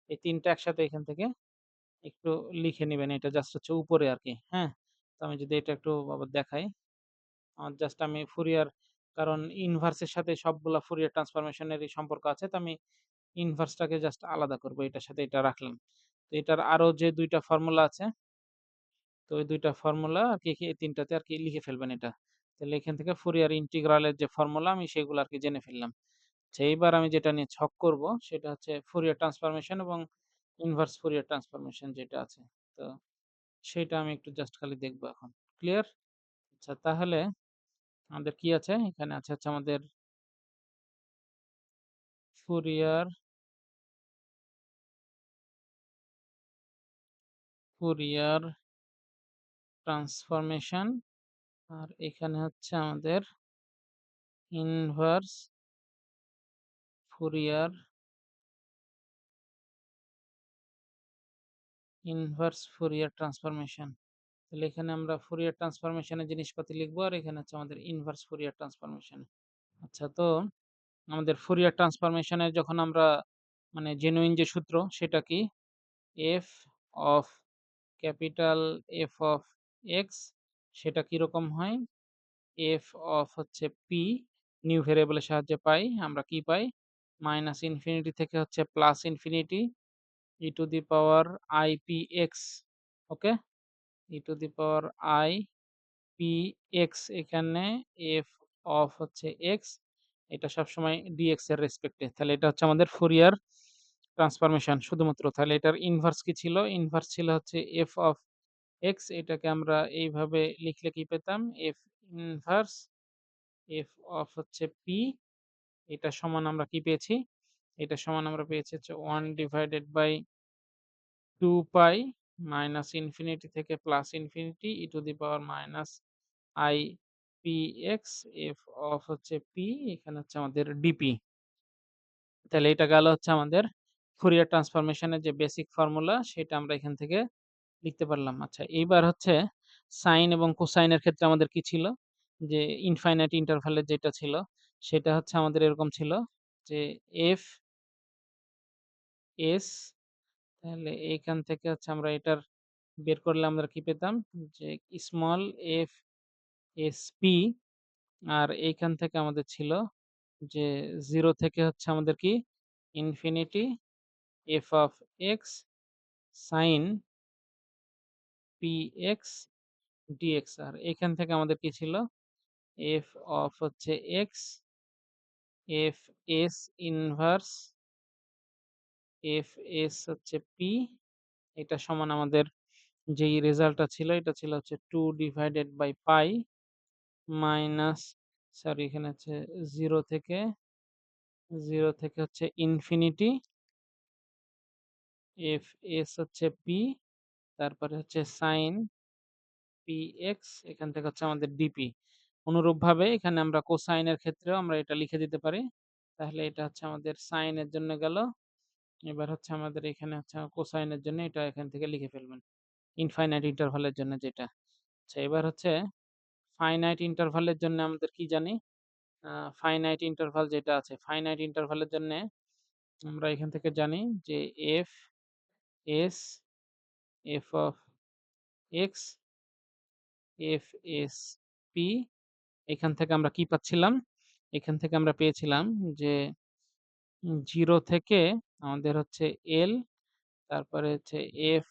এই ৩ টা একসাথে এখান থেকে একটু লিখে নিবেন। এটা জাস্ট হচ্ছে উপরে আরকি, হ্যাঁ? তো আমি যদি এটা একটু আবার দেখাই, জাস্ট আমি ফুরিয়ার, কারণ ইনভার্স এর সাথে সবগুলা ফুরিয়ার ট্রান্সফরমেশন এরই সম্পর্ক আছে। তো আমি ইনভার্সটাকে জাস্ট আলাদা করব। এটার সাথে এটা রাখলাম। তো এটার আরো যে ২ টা ফর্মুলা আছে, তো ওই ২ টা ফর্মুলা আরকি এই ৩ টাতে আরকি লিখে ফেলবেন এটা। তাহলে এখান থেকে ফুরিয়ার ইন্টিগ্রাল এর যে ফর্মুলা আমি সেগুলো আরকি জেনে ফেললাম। আচ্ছা, এইবার আমি যেটা নিয়ে ছক করব সেটা হচ্ছে ফুরিয়ার ট্রান্সফরমেশন এবং ইনভার্স ফুরিয়ার ট্রান্সফরমেশন যেটা আছে। তো সেটা আমি একটু জাস্ট খালি দেখব এখন। ক্লিয়ার? আচ্ছা, তাহলে আমাদের কি আছে? এখানে আছে হচ্ছে আমাদের ফুরিয়ার ফুরিয়ার ট্রান্সফরমেশন, আর এখানে হচ্ছে আমাদের ইনভার্স ফুরিয়ার ফুরিয়ার ট্রান্সফরমেশন। তাহলে এখানে আমরা ফুরিয়ার ট্রান্সফরমেশনের জিনিসপাতি লিখব, আর এখানে হচ্ছে আমাদের ইনভার্স ফুরিয়ার ট্রান্সফরমেশন। আচ্ছা, তো আমাদের ফুরিয়ার ট্রান্সফরমেশনের যখন আমরা মানে জেনুইন যে সূত্র সেটা কি? f of capital F of x, সেটা কিরকম হয়? f অফ হচ্ছে p নিউ ভেরিয়েবলের সাহায্যে পাই। আমরা কি পাই? মাইনাস ইনফিনিটি থেকে হচ্ছে plus infinity e to the power ipx। Okay? e to the power ipx, এখানে f অফ হচ্ছে x, এটা সবসময় dx এর রেসপেক্টে। তাহলে এটা হচ্ছে আমাদের ফুরিয়ার ট্রান্সফরমেশন শুধুমাত্র। তাহলে এটার ইনভার্স কি ছিল? ইনভার্স ছিল হচ্ছে f অফ x, এটাকে আমরা এইভাবে লিখলে কি পেতাম? f ইনভার্স f অফ হচ্ছে p, এটা সমান আমরা কি পেয়েছি? এটা সমান আমরা পেয়েছি হচ্ছে 1 divided by 2 pi minus infinity থেকে plus infinity e to the power minus i p x, f of হচ্ছে p, এখানে হচ্ছে আমাদের dp। তাহলে এটা গেল হচ্ছে আমাদের ফুরিয়ার ট্রান্সফরমেশনের যে বেসিক ফর্মুলা, সেটা আমরা এখান থেকে লিখতে পারলাম। আচ্ছা, এইবার হচ্ছে সাইন এবং কোসাইনের ক্ষেত্রে আমাদের কি ছিল? যে ইনফাইনাইট ইন্টারভালের যেটা ছিল, সেটা হচ্ছে আমাদের এরকম ছিল যে এফ এস, তাহলে এইখান থেকে হচ্ছে আমরা এটার বের করলে আমরা কি পেতাম? যে স্মল এফ এস পি, আর এইখান থেকে আমাদের ছিল যে 0 থেকে হচ্ছে আমাদের কি? Infinity F of x sine p x dx, আর এখান থেকে আমাদের কি ছিল? এফ অফ হচ্ছে x f s inverse f S হচ্ছে পি, এটা সমান আমাদের যেই রেজাল্টটা ছিল এটা ছিল হচ্ছে 2 divided by pi minus, sorry এখানে হচ্ছে 0 থেকে 0 থেকে হচ্ছে ইনফিনিটি এফ এস হচ্ছে পি, তারপরে হচ্ছে সাইন পি এক্স, এখান থেকে হচ্ছে আমাদের ডিপি। অনুরূপভাবে এখানে আমরা কোসাইনের ক্ষেত্রেও আমরা এটা লিখে দিতে পারি। তাহলে এটা হচ্ছে আমাদের সাইনের জন্য গেল। এবার হচ্ছে আমাদের এখানে হচ্ছে কোসাইনের জন্য এটা এখান থেকে লিখে ফেলবেন। ইনফাইনাইট ইন্টারভালের জন্য যেটা। আচ্ছা, এবার হচ্ছে ফাইনাইট ইন্টারভালের জন্য আমাদের কি জানি? আ ফাইনাইট ইন্টারভাল যেটা আছে, ফাইনাইট ইন্টারভালের জন্যে আমরা এখান থেকে জানি যে F S F of x f S P, এখান থেকে আমরা কি পাচ্ছিলাম? এখান থেকে আমরা পেয়েছিলাম যে 0 থেকে আমাদের হচ্ছে এল, তারপরে হচ্ছে এফ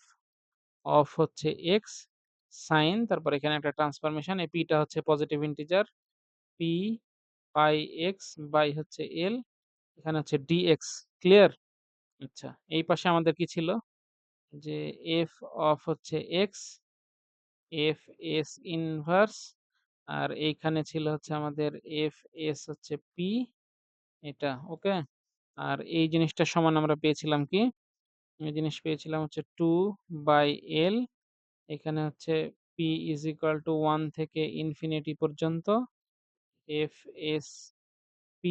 অফ হচ্ছে এক্স, সাইন, তারপর এখানে একটা ট্রান্সফরমেশন। এই p টা হচ্ছে positive integer. p pi x by হচ্ছে l, এখানে হচ্ছে dx। ক্লিয়ার? আচ্ছা, এই পাশে আমাদের কি ছিল? যে f অফ হচ্ছে x, f s ইনভার্স, আর এইখানে ছিল হচ্ছে আমাদের f s হচ্ছে p, এটা ওকে। আর এই জিনিসটার সমান আমরা পেয়েছিলাম কি? এই জিনিস পেয়েছিলাম হচ্ছে 2/L, এখানে হচ্ছে p ইজ ইকুয়াল টু 1 থেকে ইনফিনিটি পর্যন্ত f s p,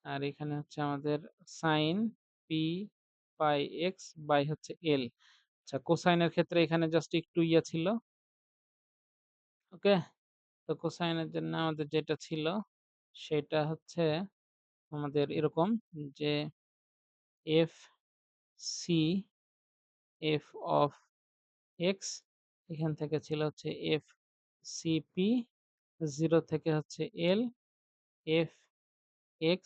আর এখানে হচ্ছে আমাদের sine p pi x by হচ্ছে l। আচ্ছা, কোসাইনের ক্ষেত্রে এখানে জাস্ট একটু ইয়া ছিল, ওকে। তো কোসাইনের জন্য আমাদের যেটা ছিল সেটা হচ্ছে আমাদের এরকম যে f c f of x, এখান থেকে ছিল হচ্ছে f c p, 0 থেকে হচ্ছে l, f x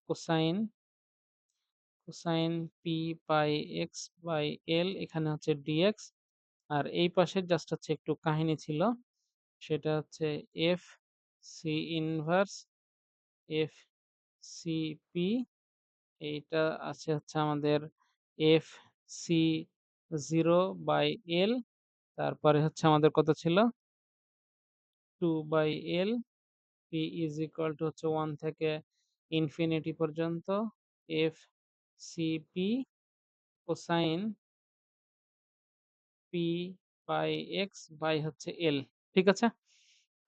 cosine cosine p pi x by l, এখানে হচ্ছে dx। আর এই পাশে জাস্ট হচ্ছে একটু কাহিনী ছিল, সেটা হচ্ছে f c inverse f c p, এইটা আছে হচ্ছে আমাদের f c 0 বাই l, তারপরে হচ্ছে আমাদের কত ছিল? 2/L, p is equal two হচ্ছে 1 থেকে ইনফিনিটি পর্যন্ত f c p cosine p by x by হচ্ছে l। ঠিক আছে?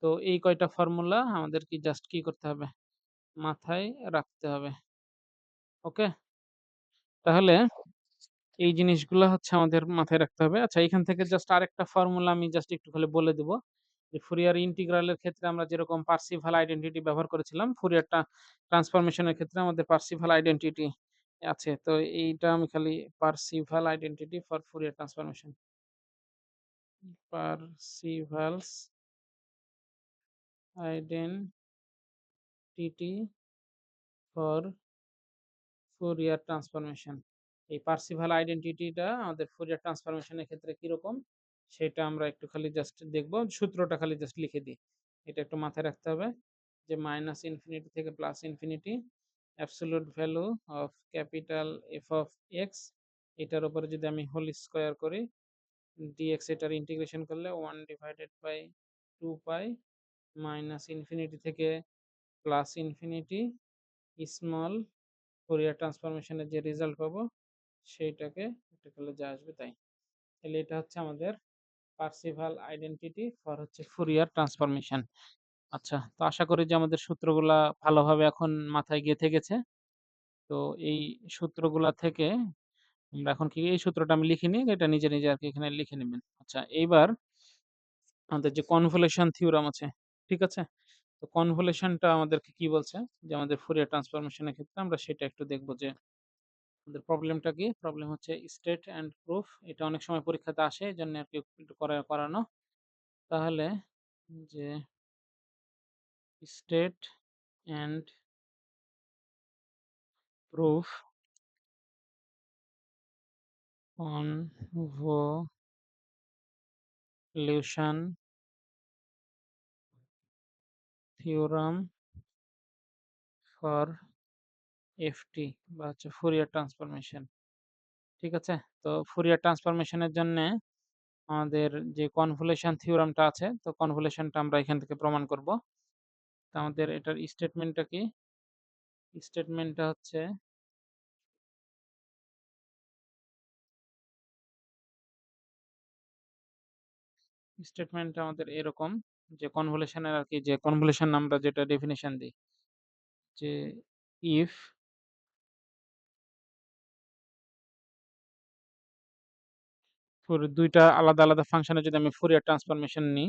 তো এই কয়টা ফর্মুলা আমাদের কি জাস্ট কি করতে হবে? মাথায় রাখতে হবে। ওকে? তাহলে এই জিনিসগুলা হচ্ছে আমাদের মাথায় রাখতে হবে। আচ্ছা, এখান থেকে জাস্ট আরেকটা ফর্মুলা আমি জাস্ট একটু খালি বলে দিব। যে ফুরিয়ার ইন্টিগ্রালের ক্ষেত্রে আমরা যেরকম পার্সিভাল আইডেন্টিটি ব্যবহার করেছিলাম, ফুরিয়ার ট্রান্সফরমেশন এর ক্ষেত্রে আমাদের পার্সিভাল আইডেন্টিটি আছে। তো এইটা আমি খালি Parseval identity for Fourier transformation. Parseval's identity for Fourier transformation. এই পার্সিভাল আইডেন্টিটিটা আমাদের ফুরিয়ার ট্রান্সফরমেশন এর ক্ষেত্রে কিরকম সেটা আমরা একটু খালি জাস্ট দেখব। সূত্রটা খালি জাস্ট লিখে দিই। এটা একটু মাথায় রাখতে হবে যে মাইনাস ইনফিনিটি থেকে plus infinity absolute value of capital F of X, এটার উপরে যদি আমি হোল স্কয়ার করি ডিএক্স, এটার ইন্টিগ্রেশন করলে 1 divided by 2 pi minus infinity থেকে প্লাস ইনফিনিটি স্মল ফুরিয়ার ট্রান্সফরমেশনের যে রেজাল্ট পাবো সেইটাকে এটা করলে যা আসবে তাই। তাহলে এটা হচ্ছে আমাদের পার্সিভাল আইডেন্টিটি ফর হচ্ছে ফুরিয়ার ট্রান্সফরমেশন। আচ্ছা, তো আশা করি যে আমাদের সূত্রগুলা ভালোভাবে এখন মাথায় গেঁথে গেছে। তো এই সূত্রগুলা থেকে আমরা এখন কি এই সূত্রটা আমি লিখিনি, এটা নিজে নিজে আর কি এখানে লিখে নেবেন। আচ্ছা, এইবার আমাদের যে কনভলিউশন থিওরাম আছে, ঠিক আছে? তো কনভলিউশনটা আমাদেরকে কি বলছে যে আমাদের ফুরিয়ার ট্রান্সফরমেশনের ক্ষেত্রে আমরা সেটা একটু দেখব যে আমাদের প্রবলেমটা কি? প্রবলেম হচ্ছে স্টেট অ্যান্ড প্রুফ। এটা অনেক সময় পরীক্ষাতে আসে, এজন্য আরকি একটু করানো। তাহলে যে state and proof convolution theorem for FT বা হচ্ছে ফুরিয়ার ট্রান্সফরমেশন। ঠিক আছে? তো ফুরিয়ার ট্রান্সফরমেশনের জন্যে আমাদের যে কনভলিউশন থিওরামটা আছে, তো কনভলিউশনটা আমরা এখান থেকে প্রমাণ করব। তো আমাদের এটার স্টেটমেন্টটা কি? স্টেটমেন্টটা হচ্ছে স্টেটমেন্টটা আমাদের এরকম যে কনভলিউশনের আরকি যে কনভলিউশন আমরা যেটা ডেফিনিশন দিই যে ইফ ফর ২ টা আলাদা, আলাদা ফাংশনের যদি আমি ফুরিয়ার ট্রান্সফরমেশন নিই,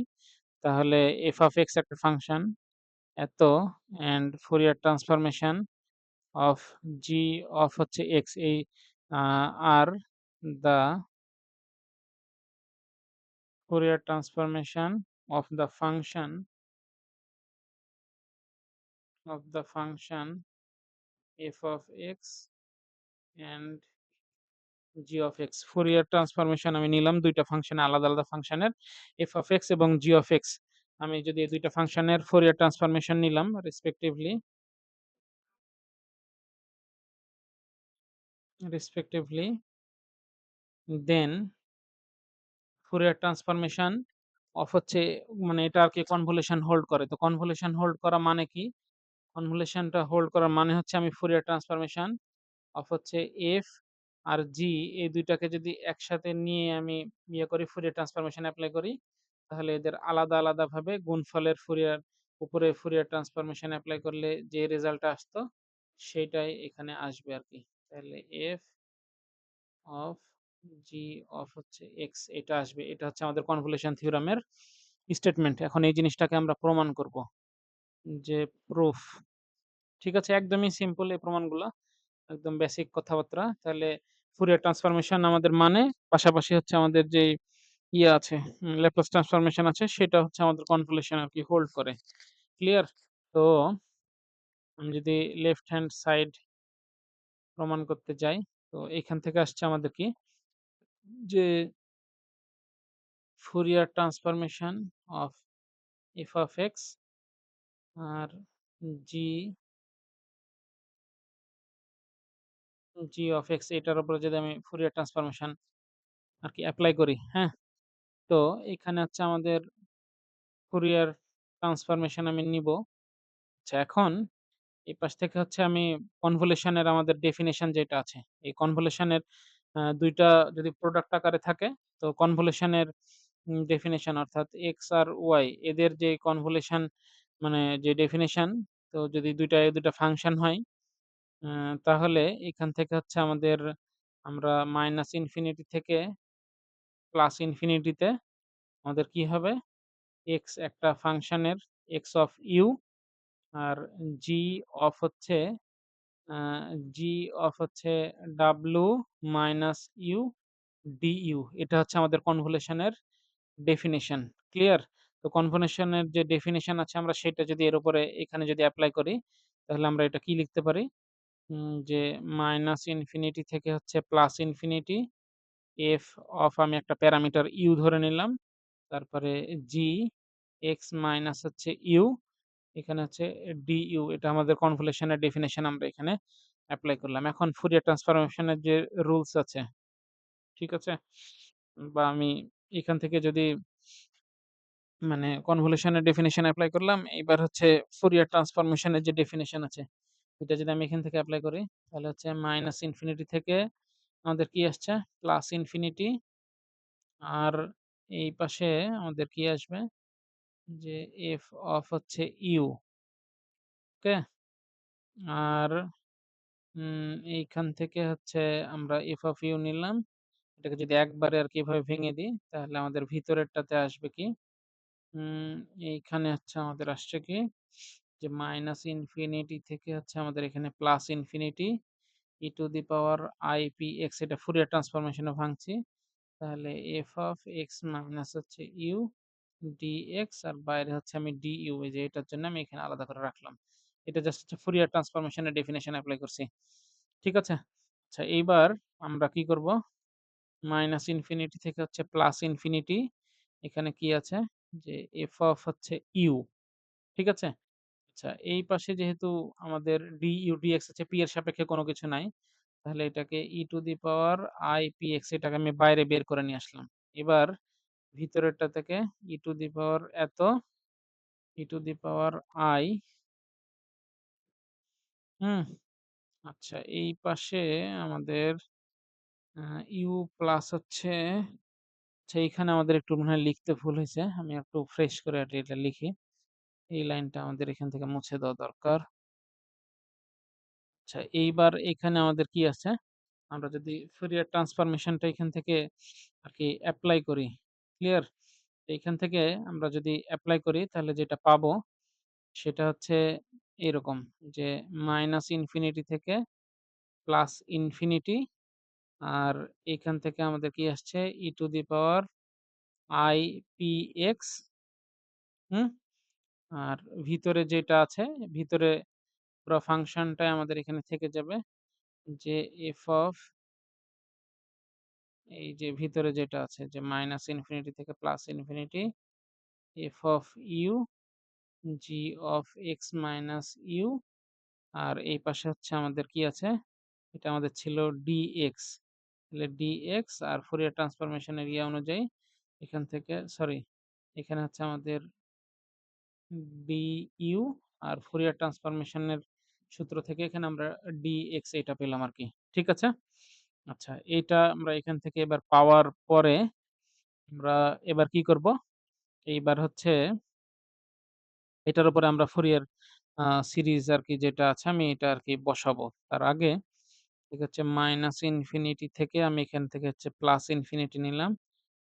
তাহলে এফ অফ এক্স একটা ফাংশন এত and Fourier transformation of G of হচ্ছে এক্স, এই are the Fourier transformation of the function F of x and g of x Fourier transformation আমি নিলাম ২ টা ফাংশন আলাদা, আলাদা ফাংশনের f of x এবং g of x আমি যদি এই ২ টা ফাংশনের ফুরিয়ার ট্রান্সফরমেশন নিলাম respectively then Fourier transformation of হচ্ছে মানে এটা আরকি কনভলিউশন হোল্ড করে। তো কনভলিউশন হোল্ড করা মানে কি? কনভলিউশনটা হোল্ড করার মানে হচ্ছে আমি ফুরিয়ার ট্রান্সফরমেশন অফ হচ্ছে f আর g এই ২ টাকে যদি একসাথে নিয়ে আমি করি ফুরিয়ার ট্রান্সফরমেশন এপ্লাই করি, তাহলে এদের আলাদা, আলাদাভাবে গুণফলের ফুরিয়ার উপরে ফুরিয়ার ট্রান্সফরমেশন এপ্লাই করলে যে রেজাল্টটা আসতো সেইটাই এখানে আসবে আরকি। তাহলে f অফ g অফ হচ্ছে x এটা আসবে। এটা হচ্ছে আমাদের কনভলিউশন থিওরামের স্টেটমেন্ট। এখন এই জিনিসটাকে আমরা প্রমাণ করব। যে প্রুফ। ঠিক আছে? একদমই সিম্পল এই প্রমাণগুলা। একদম বেসিক কথাবার্তা। তাহলে ফুরিয়ার ট্রান্সফরমেশন আমাদের মানে পাশাপাশি হচ্ছে আমাদের যেই আছে ল্যাপ্লাস ট্রান্সফরমেশন আছে সেটা হচ্ছে আমাদের কনভলিউশন আরকি হোল্ড করে। ক্লিয়ার? তো আমি যদি লেফট হ্যান্ড সাইড প্রমাণ করতে যাই, তো এখান থেকে আসছে আমাদের কি? যে Fourier transformation of f of x আর g of x এটার উপরে যদি আমি ফুরিয়ার ট্রান্সফরমেশন আরকি এপ্লাই করি, হ্যাঁ? তো এখানে হচ্ছে আমাদের ফুরিয়ার ট্রান্সফরমেশন আমি নিবো। আচ্ছা এখন এই পাশ থেকে হচ্ছে আমি কনভলিউশনের আমাদের ডেফিনিশন যেটা আছে, এই কনভলিউশনের ২ টা যদি প্রোডাক্ট আকারে থাকে, তো কনভলিউশনের ডেফিনিশন অর্থাৎ x আর y এদের যে কনভলিউশন মানে যে ডেফিনিশন, তো যদি ২ টা ফাংশন হয়, আ তাহলে এখান থেকে হচ্ছে আমরা মাইনাস ইনফিনিটি থেকে প্লাস ইনফিনিটিতে আমাদের কি হবে? x একটা ফাংশনের x অফ u আর g অফ হচ্ছে আ g অফ হচ্ছে w মাইনাস u du এটা হচ্ছে আমাদের কনভলিউশনের ডেফিনিশন। ক্লিয়ার? তো কনভলিউশনের যে ডেফিনিশন আছে আমরা সেটা যদি এর উপরে এখানে যদি এপ্লাই করি, তাহলে আমরা এটা কি লিখতে পারি? যে মাইনাস ইনফিনিটি থেকে হচ্ছে প্লাস ইনফিনিটি f অফ আমি একটা প্যারামিটার u ধরে নিলাম। তারপরে g x মাইনাস হচ্ছে u এখানে হচ্ছে du এটা আমাদের কনভলিউশন এর ডেফিনিশন আমরা এখানে এপ্লাই করলাম। এখন ফুরিয়ার ট্রান্সফরমেশন এর যে রুলস আছে, ঠিক আছে? বা আমি এখান থেকে যদি মানে কনভলিউশন এর ডেফিনিশন এপ্লাই করলাম। এবার হচ্ছে ফুরিয়ার ট্রান্সফরমেশন এর যে ডেফিনিশন আছে, এটা যদি আমি এখান থেকে এপ্লাই করি, তাহলে হচ্ছে মাইনাস ইনফিনিটি থেকে আমাদের কি আসছে? প্লাস ইনফিনিটি আর এই পাশে আমাদের কি আসবে? যে f অফ হচ্ছে u, ওকে? আর এইখান থেকে হচ্ছে আমরা f of u নিলাম। এটাকে যদি একবারে আরকি এভাবে ভেঙে দিই, তাহলে আমাদের ভিতরেরটাতে আসবে কি? উম এইখানে হচ্ছে আমাদের আসছে কি? যে মাইনাস ইনফিনিটি থেকে হচ্ছে আমাদের এখানে plus infinity e to the power i p x এটা ফুরিয়ার ট্রান্সফরমেশন এ ভাঙছি। তাহলে f of x মাইনাস হচ্ছে u dx আর বাইরে হচ্ছে আমি du এই যে এটার জন্য আমি এখানে আলাদা করে রাখলাম। এটা জাস্ট হচ্ছে ফুরিয়ার ট্রান্সফরমেশন এর ডেফিনিশন এপ্লাই করছি। ঠিক আছে? আচ্ছা এইবার আমরা কি করব? মাইনাস ইনফিনিটি থেকে হচ্ছে প্লাস ইনফিনিটি এখানে কি আছে? যে f অফ হচ্ছে u, ঠিক আছে? আচ্ছা এই পাশে যেহেতু আমাদের du dx আছে p এর সাপেক্ষে কোনো কিছু নাই। তাহলে এটাকে e to the power i px এটাকে আমি বাইরে বের করে নিয়ে আসলাম। এবার ভিতরেরটা থেকে e to the power e to the power i হুম? আচ্ছা এই পাশে আমাদের আ u প্লাস হচ্ছে আচ্ছা এইখানে আমাদের একটু মনে হয় লিখতে ভুল হইছে। আমি একটু ফ্রেশ করে এটা লিখি। এই লাইনটা আমাদের এখান থেকে মুছে দেওয়া দরকার। আচ্ছা এইবার এখানে আমাদের কি আছে? আমরা যদি ফুরিয়ার ট্রান্সফরমেশনটা এখান থেকে আরকি এপ্লাই করি, ক্লিয়ার? এইখান থেকে আমরা যদি এপ্লাই করি তাহলে যেটা পাবো সেটা হচ্ছে এরকম যে মাইনাস ইনফিনিটি থেকে প্লাস ইনফিনিটি আর এখান থেকে আমাদের কি আসছে e to the power i p x হুম? আর ভিতরে যেটা আছে ভিতরে পুরা ফাংশনটাই আমাদের এখানে থেকে যাবে যে f of এই যে ভিতরে যেটা আছে যে মাইনাস ইনফিনিটি থেকে plus infinity F of u g of x minus u, আর এই পাশে হচ্ছে আমাদের কি আছে? এটা আমাদের ছিল ডিএক্স। তাহলে ডিএক্স আর ফুরিয়ার ট্রান্সফরমেশনের অনুযায়ী এখান থেকে সরি, এখানে হচ্ছে আমাদের ডিইউ, আর ফুরিয়ার ট্রান্সফরমেশনের সূত্র থেকে এখানে আমরা ডিএক্স এটা পেলাম আরকি। ঠিক আছে? আচ্ছা, এইটা আমরা এখান থেকে এবার পাওয়ার পরে আমরা এবার কি করব? এইবার হচ্ছে এটার উপরে আমরা ফুরিয়ার সিরিজ আরকি যেটা আছে আমি এটা আরকি বসাবো। তার আগে ঠিক হচ্ছে মাইনাস ইনফিনিটি থেকে আমি এখান থেকে হচ্ছে প্লাস ইনফিনিটি নিলাম।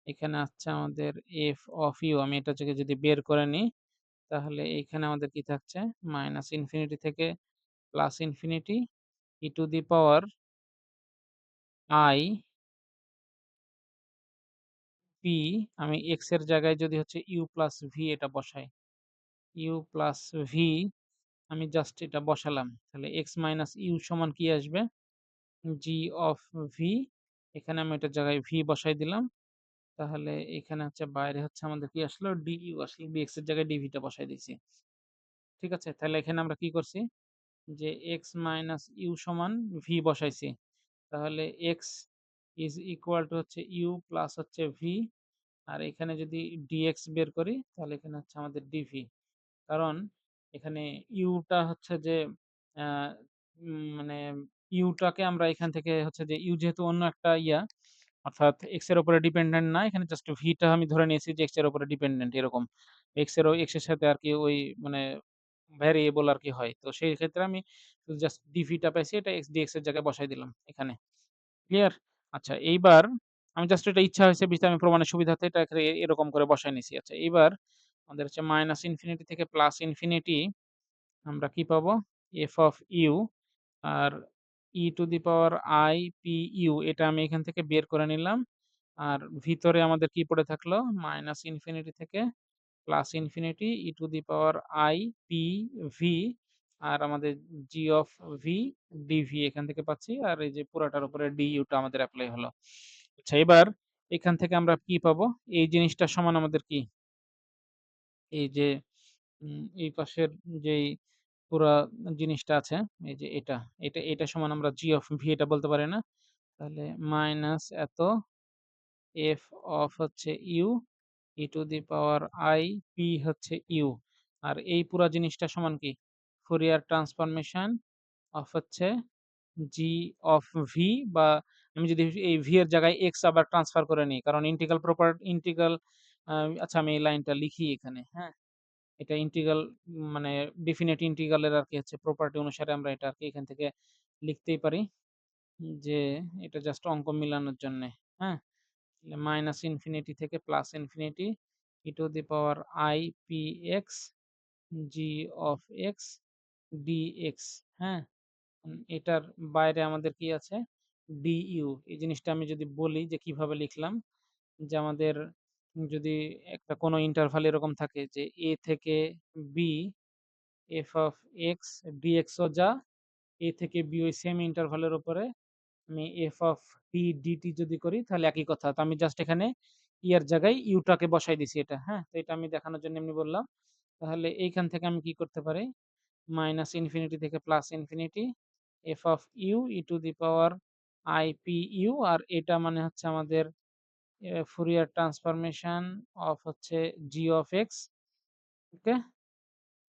এখানে আছে আমাদের এফ অফ ইউ, আমি এটা থেকে যদি বের করে নিই, তাহলে এইখানে আমাদের কি থাকছে? মাইনাস ইনফিনিটি থেকে plus infinity E to the power I P, আমি এক্স এর জায়গায় যদি হচ্ছে ইউ প্লাস ভি এটা বসাই। ইউ প্লাস ভি আমি জাস্ট এটা বসালাম। তাহলে এক্স মাইনাস ইউ সমান কি আসবে? জি অফ ভি। এখানে আমি এটার জায়গায় ভি বসাই দিলাম। তাহলে এখানে হচ্ছে বাইরে হচ্ছে আমাদের কি আসলো? ডিইউ আসলো। ডিএক্স এর জায়গায় ডিভিটা বসাই দিছি। ঠিক আছে? তাহলে এখানে আমরা কি করছি? যে এক্স মাইনাস ইউ সমান ভি বসাইছি। তাহলে এক্স ইজ ইকুয়াল টু হচ্ছে ইউ প্লাস হচ্ছে ভি, আর এখানে যদি ডিএক্স বের করি তাহলে এখানে হচ্ছে আমাদের ডিভি। কারণ এখানে ইউটা হচ্ছে যে আ মানে ইউটাকে আমরা এখান থেকে হচ্ছে যে ইউ যেহেতু অন্য একটা অর্থাৎ এক্স এর উপরে ডিপেন্ডেন্ট না। এখানে জাস্ট ভিটা আমি ধরে নিয়েছি যে এক্স এর উপরে ডিপেন্ডেন্ট এরকম। এক্স এর সাথে আরকি ওই মানে ভেরিয়েবল আরকি হয়। তো সেই ক্ষেত্রে আমি শুধু জাস্ট ডিভিটা পাইছি, এটা ডিএক্স এর জায়গায় বসাই দিলাম এখানে। ক্লিয়ার? আচ্ছা, এইবার আমি জাস্ট এটা ইচ্ছা হয়েছে আমি প্রমাণের সুবিধার্থে এটা এরকম করে বসায় নিছি। আচ্ছা, এইবার আমাদের হচ্ছে মাইনাস ইনফিনিটি থেকে প্লাস ইনফিনিটি আমরা কি পাবো? এফ অফ ইউ আর E to the power I P U এটা আমি এখান থেকে বের করে নিলাম। আর ভিতরে আমাদের কি পড়ে থাকলো? মাইনাস ইনফিনিটি থেকে plus infinity E to the power I p v, আর আমাদের জি অফ ভি ডিভি এখান থেকে পাচ্ছি। আর এই যে পুরাটার উপরে ডিইউ টা আমাদের এপ্লাই হলো। আচ্ছা, এবার এখান থেকে আমরা কি পাবো? এই জিনিসটা সমান আমাদের কি? এই যে এই পাশের যেই পুরা জিনিসটা আছে, এই যে এটা সমান আমরা জি অফ ভি এটা বলতে পারি না? তাহলে মাইনাস এত এফ অফ হচ্ছে you e to the power I P হচ্ছে ইউ। আর এই পুরা জিনিসটা সমান কি? ফুরিয়ার ট্রান্সফরমেশন অফ হচ্ছে জি অফ ভি, বা আমি যদি এই ভি এর জায়গায় এক্স আবার ট্রান্সফার করে নিই। কারণ ইন্টিগ্রাল আ আচ্ছা, আমি এই লাইনটা লিখি এখানে, হ্যাঁ? এটা ইন্টিগ্রাল মানে ডেফিনিট ইন্টিগ্রাল এর আরকি হচ্ছে প্রপার্টি অনুসারে আমরা এটা আরকি এখান থেকে লিখতেই পারি যে এটা জাস্ট অঙ্ক মিলানোর জন্যে, হ্যাঁ? মাইনাস ইনফিনিটি থেকে plus infinity E to the power I P X G of x dx, হ্যাঁ? এটার বাইরে আমাদের কি আছে? ডিইউ। এই জিনিসটা আমি যদি বলি যে কিভাবে লিখলাম, যে আমাদের যদি একটা কোনো ইন্টারভাল এরকম থাকে যে a থেকে b f of x dx ও যা, a থেকে b ওই সেম ইন্টারভালের উপরে আমি এফ অফ টি ডিটি যদি করি তাহলে একই কথা। তো আমি জাস্ট এখানে এর জায়গায় টাকে বসাই দিছি এটা, হ্যাঁ? তো এটা আমি দেখানোর জন্য এমনি বললাম। তাহলে এইখান থেকে আমি কি করতে পারি? মাইনাস ইনফিনিটি থেকে plus infinity F of u e to the power I P u, আর এটা মানে হচ্ছে আমাদের ফুরিয়ার ট্রান্সফরমেশন অফ হচ্ছে জি অফ এক্স, ওকে?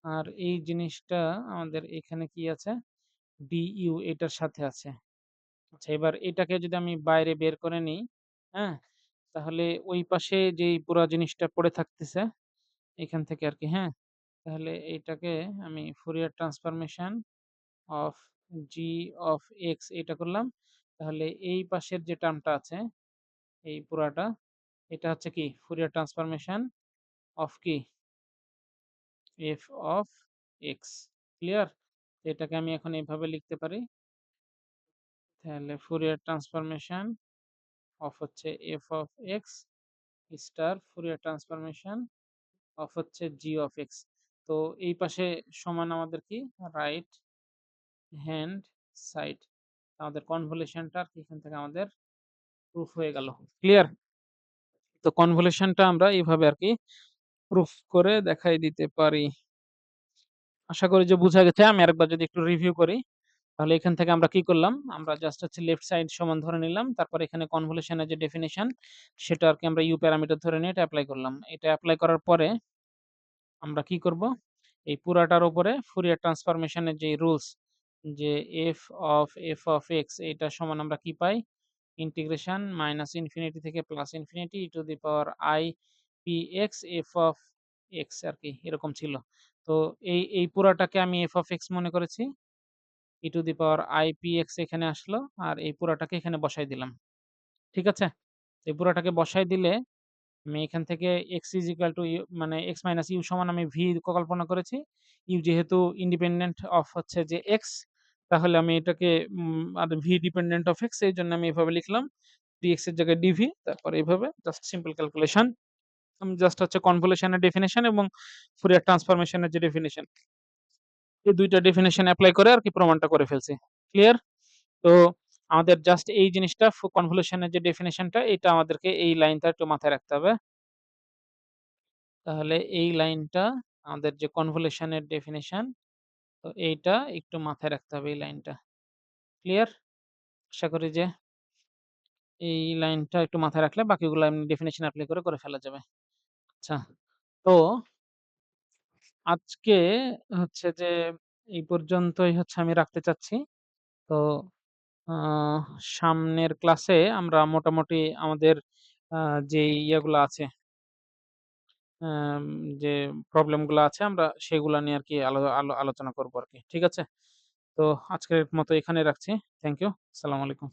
আর এই জিনিসটা আমাদের এখানে কি আছে? ডিইউ এটার সাথে আছে। আচ্ছা, এবার এটাকে যদি আমি বাইরে বের করে নিই, হ্যাঁ? তাহলে ওই পাশে যেই পুরা জিনিসটা পড়ে থাকতেছে এখান থেকে আরকি, হ্যাঁ? তাহলে এইটাকে আমি Fourier transformation of G of x এটা করলাম। তাহলে এই পাশের যে টার্মটা আছে, এই পুরাটা, এটা হচ্ছে কি? ফুরিয়ার ট্রান্সফরমেশন অফ কি? F of x. ক্লিয়ার? এটাকে আমি এখন এভাবে লিখতে পারি। তাহলে ফুরিয়ার ট্রান্সফরমেশন অফ হচ্ছে F of x star Fourier transformation of হচ্ছে জি অফ এক্স। তো এই পাশে সমান আমাদের কি? Right hand side. আমাদের কনভলিউশনটা এখান থেকে আমাদের প্রুফ হয়ে গেল। ক্লিয়ার? তো কনভলিউশনটা আমরা এভাবে আরকি প্রুফ করে দেখাই দিতে পারি। আশা করি যে বুঝা গেছে। আমি আরেকবার যদি একটু রিভিউ করি, তাহলে এখান থেকে আমরা কি করলাম? আমরা জাস্ট হচ্ছে লেফট সাইড সমান ধরে নিলাম। তারপর এখানে কনভলিউশন এর যে ডেফিনিশন সেটা আরকি আমরা ইউ প্যারামিটার ধরে নিয়ে এটা এপ্লাই করলাম। এটা এপ্লাই করার পরে আমরা কি করব? এই পুরাটার উপরে ফুরিয়ার ট্রান্সফরমেশন এর যেই রুলস যে f of x এটা সমান আমরা কি পাই? ইন্টিগ্রেশন মাইনাস ইনফিনিটি থেকে plus infinity e to the power i px f of x আরকি এরকম ছিল। তো এই পুরাটাকে আমি f of x মনে করেছি। e to the power i px এখানে আসলো। আর এই পুরাটাকে এখানে বসাই দিলাম। ঠিক আছে? এই পুরাটাকে বসাই দিলে আমি এখান থেকে x is equal to U মানে x মাইনাস ইউ সমান আমি v কল্পনা করেছি। ইউ যেহেতু ইন্ডিপেন্ডেন্ট অফ হচ্ছে যে x, তাহলে আমি এটাকে আর v ডিপেন্ডেন্ট অফ x এইজন্য আমি এভাবে লিখলাম। dx এর জায়গায় dv তারপর এভাবে জাস্ট সিম্পল ক্যালকুলেশন। আমি জাস্ট হচ্ছে কনভলিউশন এর ডেফিনিশন এবং ফুরিয়ার ট্রান্সফরমেশন এর যে ডেফিনিশন, এই ২ টা ডেফিনিশন এপ্লাই করে আরকি প্রমাণটা করে ফেলছি। ক্লিয়ার? তো আমাদের জাস্ট এই জিনিসটা কনভলিউশন এর যে ডেফিনিশনটা এটা আমাদেরকে এই লাইনটা একটু মাথায় রাখতে হবে। তাহলে এই লাইনটা আমাদের যে কনভলিউশন এর ডেফিনিশন, তো এইটা একটু মাথায় রাখতে হবে এই লাইনটা। ক্লিয়ার? আশা করি যে এই লাইনটা একটু মাথায় রাখলে বাকিগুলো এমনি ডেফিনিশন এপ্লাই করে ফেলা যাবে। আচ্ছা, তো আজকে হচ্ছে যে এই পর্যন্তই হচ্ছে আমি রাখতে চাচ্ছি। তো আ সামনের ক্লাসে আমরা মোটামুটি আমাদের আ যেই ইয়েগুলা আছে, আম যে প্রবলেম গুলা আছে আমরা সেগুলা নিয়ে আরকি আলোচনা করব আরকি। ঠিক আছে? তো আজকের মতো এখানেই রাখছি। Thank you. আসসালামু আলাইকুম।